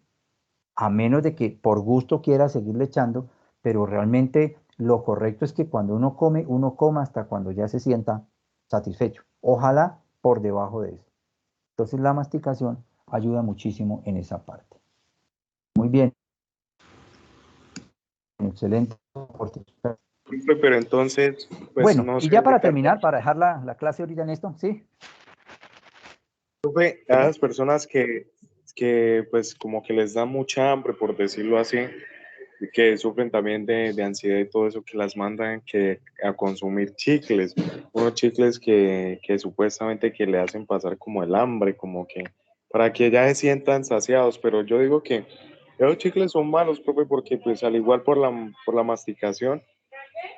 A menos de que por gusto quiera seguirle echando, pero realmente lo correcto es que cuando uno come, uno coma hasta cuando ya se sienta satisfecho. Ojalá por debajo de eso. Entonces la masticación ayuda muchísimo en esa parte. Muy bien. Excelente. Pero entonces, pues Bueno, no y sé, ya para terminar, para dejar la clase ahorita en esto, ¿sí? profe, a las personas que pues como que les da mucha hambre, por decirlo así, que sufren también de ansiedad y todo eso, que las mandan a consumir chicles, unos chicles que supuestamente que le hacen pasar como el hambre, como que para que ya se sientan saciados, pero yo digo que esos chicles son malos, profe, porque pues al igual por la masticación,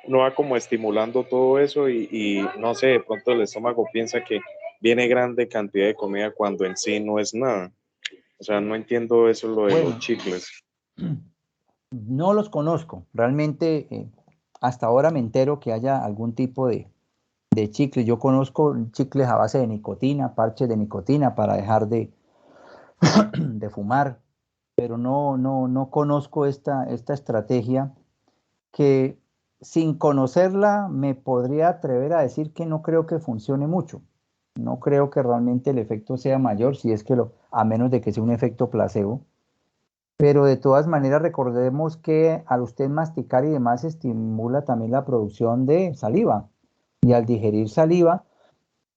no va como estimulando todo eso y no sé, de pronto el estómago piensa que viene grande cantidad de comida cuando en sí no es nada. O sea, no entiendo eso lo de los Bueno, chicles. no los conozco. Realmente hasta ahora me entero que haya algún tipo de chicle. Yo conozco chicles a base de nicotina, parches de nicotina para dejar de fumar, pero no conozco esta estrategia que sin conocerla me podría atrever a decir que no creo que funcione mucho. No creo que realmente el efecto sea mayor, si es que a menos de que sea un efecto placebo. Pero de todas maneras recordemos que al usted masticar y demás estimula también la producción de saliva. Y al digerir saliva,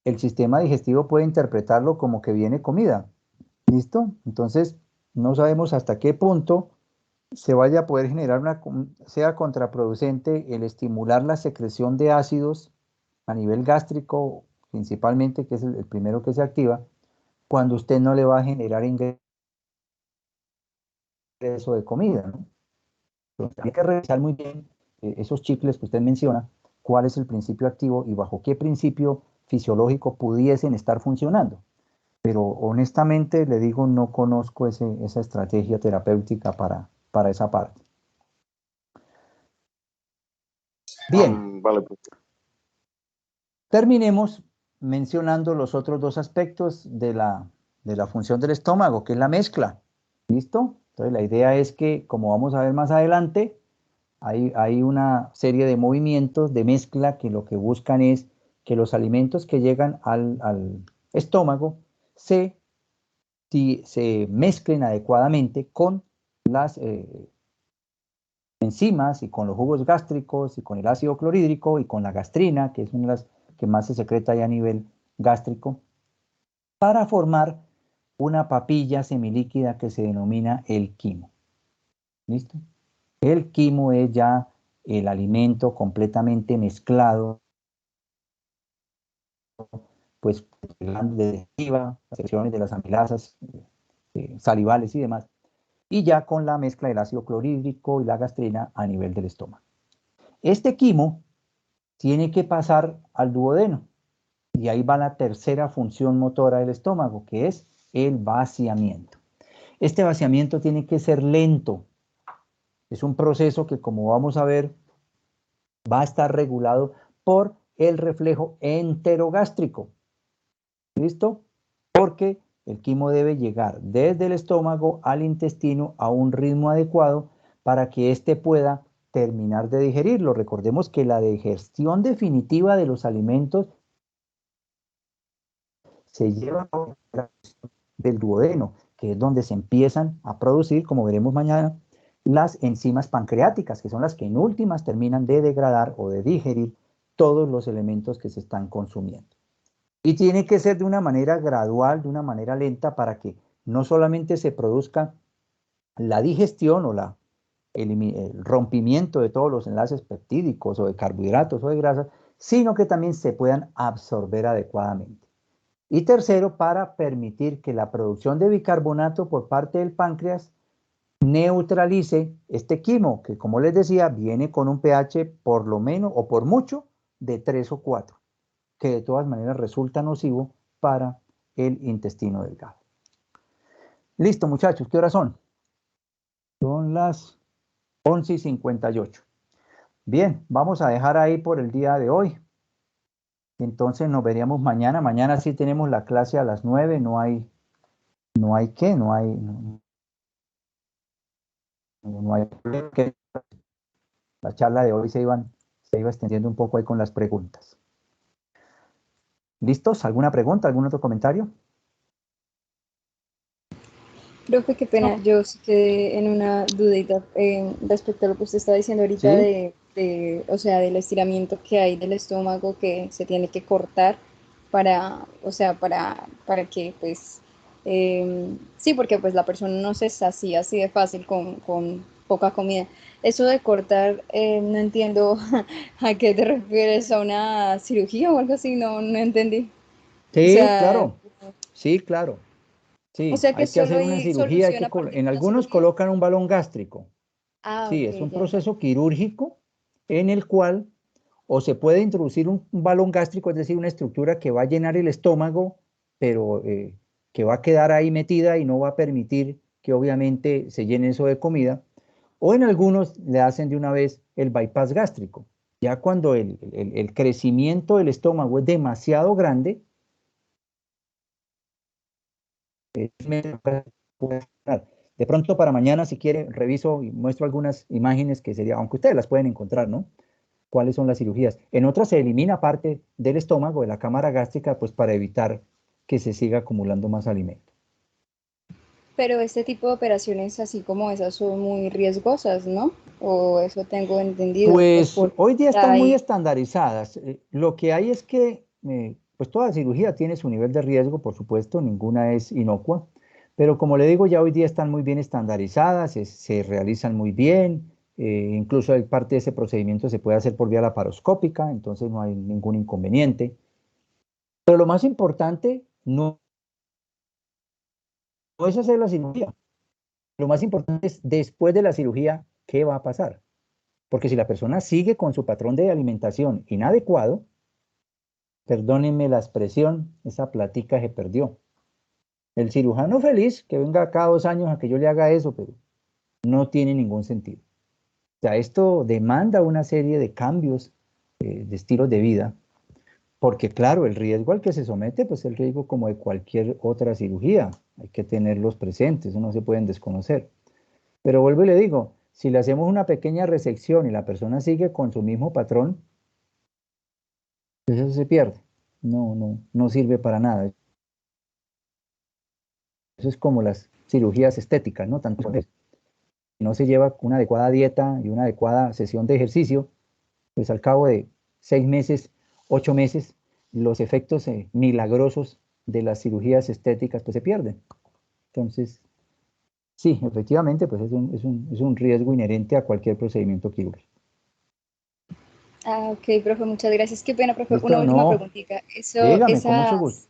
el sistema digestivo puede interpretarlo como que viene comida. ¿Listo? Entonces, no sabemos hasta qué punto se vaya a poder generar sea contraproducente el estimular la secreción de ácidos a nivel gástrico, principalmente, que es el primero que se activa, cuando usted no le va a generar ingreso de comida, ¿no? Entonces, hay que revisar muy bien esos chicles que usted menciona, cuál es el principio activo y bajo qué principio fisiológico pudiesen estar funcionando. Pero honestamente le digo, no conozco esa estrategia terapéutica para esa parte. Bien, Vale, pues. terminemos mencionando los otros dos aspectos de la función del estómago, que es la mezcla. ¿Listo? Entonces la idea es que, como vamos a ver más adelante, hay una serie de movimientos de mezcla que lo que buscan es que los alimentos que llegan al estómago se mezclen adecuadamente con las enzimas y con los jugos gástricos y con el ácido clorhídrico y con la gastrina, que es una de las que más se secreta ya a nivel gástrico, para formar una papilla semilíquida que se denomina el quimo. ¿Listo? El quimo es ya el alimento completamente mezclado, pues de digestiva, secciones de las amilasas salivales y demás, y ya con la mezcla del ácido clorhídrico y la gastrina a nivel del estómago. Este quimo tiene que pasar al duodeno, y ahí va la tercera función motora del estómago, que es el vaciamiento. Este vaciamiento tiene que ser lento. Es un proceso que, como vamos a ver, va a estar regulado por el reflejo enterogástrico. ¿Listo? Porque el quimo debe llegar desde el estómago al intestino a un ritmo adecuado para que éste pueda terminar de digerirlo. Recordemos que la digestión definitiva de los alimentos se lleva del duodeno, que es donde se empiezan a producir, como veremos mañana, las enzimas pancreáticas, que son las que en últimas terminan de degradar o de digerir todos los elementos que se están consumiendo. Y tiene que ser de una manera gradual, de una manera lenta, para que no solamente se produzca la digestión o el rompimiento de todos los enlaces peptídicos o de carbohidratos o de grasas, sino que también se puedan absorber adecuadamente. Y tercero, para permitir que la producción de bicarbonato por parte del páncreas neutralice este quimo, que como les decía, viene con un pH por lo menos o por mucho de 3 o 4, que de todas maneras resulta nocivo para el intestino delgado. Listo, muchachos, ¿qué horas son? Son las 11:58. Bien, vamos a dejar ahí por el día de hoy. Entonces nos veríamos mañana. Mañana sí tenemos la clase a las 9. No hay que. La charla de hoy se iba extendiendo un poco ahí con las preguntas. ¿Listos? ¿Alguna pregunta? ¿Algún otro comentario? Profe, qué pena, yo sí quedé en una dudita respecto a lo que usted estaba diciendo ahorita ¿Sí? o sea, del estiramiento que hay del estómago que se tiene que cortar para, o sea, para que, pues, sí, porque pues la persona no se sacía así de fácil con poca comida. Eso de cortar, no entiendo a qué te refieres, a una cirugía o algo así, no entendí. O Sí, sea, claro. Sí, claro. o Sí, sea que hay que solo hacer una hay cirugía. solución a partir En de una algunos cirugía. colocan un balón gástrico. Ah, Sí, ok, es un ya. proceso quirúrgico en el cual o se puede introducir un balón gástrico, es decir, una estructura que va a llenar el estómago, pero que va a quedar ahí metida y no va a permitir que obviamente se llene eso de comida. O en algunos le hacen de una vez el bypass gástrico. Ya cuando el crecimiento del estómago es demasiado grande, de pronto para mañana, si quiere, reviso y muestro algunas imágenes que sería, aunque ustedes las pueden encontrar, ¿no? Cuáles son las cirugías. En otras se elimina parte del estómago, de la cámara gástrica, pues para evitar que se siga acumulando más alimento. Pero este tipo de operaciones, así como esas, son muy riesgosas, ¿no? O eso tengo entendido, pues Pues por hoy día están muy ahí. estandarizadas. Lo que hay es que, pues toda cirugía tiene su nivel de riesgo, por supuesto, ninguna es inocua, pero como le digo, ya hoy día están muy bien estandarizadas, se realizan muy bien, incluso hay parte de ese procedimiento se puede hacer por vía laparoscópica, entonces no hay ningún inconveniente. Pero lo más importante no es hacer la cirugía, lo más importante es después de la cirugía, ¿qué va a pasar? Porque si la persona sigue con su patrón de alimentación inadecuado, perdónenme la expresión, esa platica se perdió. El cirujano feliz que venga cada 2 años a que yo le haga eso, pero no tiene ningún sentido. O sea, esto demanda una serie de cambios de estilos de vida, porque claro, el riesgo al que se somete, pues el riesgo como de cualquier otra cirugía, hay que tenerlos presentes, no se pueden desconocer. Pero vuelvo y le digo, si le hacemos una pequeña resección y la persona sigue con su mismo patrón, pues eso se pierde. No sirve para nada. Eso es como las cirugías estéticas, ¿no? Tanto si no se lleva una adecuada dieta y una adecuada sesión de ejercicio, pues al cabo de 6 meses, 8 meses, los efectos milagrosos de las cirugías estéticas pues se pierden. Entonces, sí, efectivamente, pues es un riesgo inherente a cualquier procedimiento quirúrgico. Ah, ok, profe, muchas gracias. Qué pena, profe. Una ¿Listo? última No, preguntita. dígame, con mucho gusto.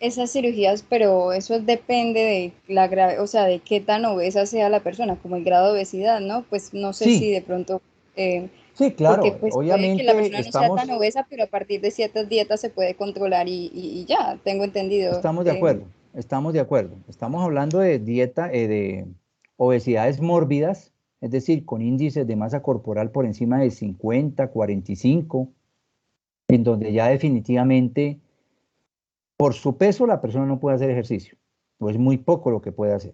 Esas cirugías, pero eso depende de la o sea, de qué tan obesa sea la persona, como el grado de obesidad, ¿no? Pues no sé si Sí, de pronto, sí, porque claro, pues puede que la obviamente persona no sea tan obesa, pero a partir de ciertas dietas se puede controlar y ya, tengo entendido. estamos de acuerdo, estamos de acuerdo. Estamos hablando de dieta, de obesidades mórbidas, es decir, con índices de masa corporal por encima de 50, 45, en donde ya definitivamente por su peso la persona no puede hacer ejercicio, o es muy poco lo que puede hacer.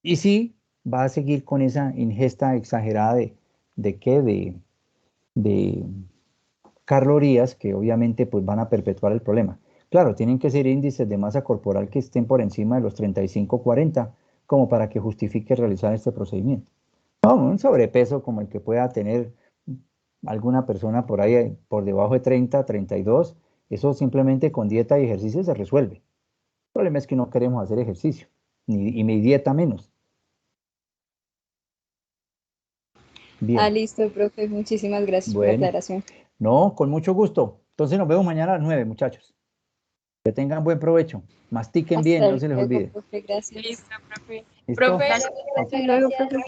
Y sí, va a seguir con esa ingesta exagerada de qué, de calorías que obviamente pues van a perpetuar el problema. Claro, tienen que ser índices de masa corporal que estén por encima de los 35-40, como para que justifique realizar este procedimiento. No, un sobrepeso como el que pueda tener alguna persona por ahí, por debajo de 30, 32, eso simplemente con dieta y ejercicio se resuelve. El problema es que no queremos hacer ejercicio, y mi dieta menos. Bien, Listo, profe. Muchísimas gracias por la bueno, aclaración. no, con mucho gusto. Entonces nos vemos mañana a las 9, muchachos. Que tengan buen provecho. Mastiquen bien, Hasta no se les luego, olvide. profe. Gracias. Listo, profe. ¿Listo? Profe, Hasta hasta luego, luego, profe.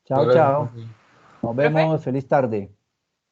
Chao, Gracias, chao. profe. Nos profe. vemos. Feliz tarde.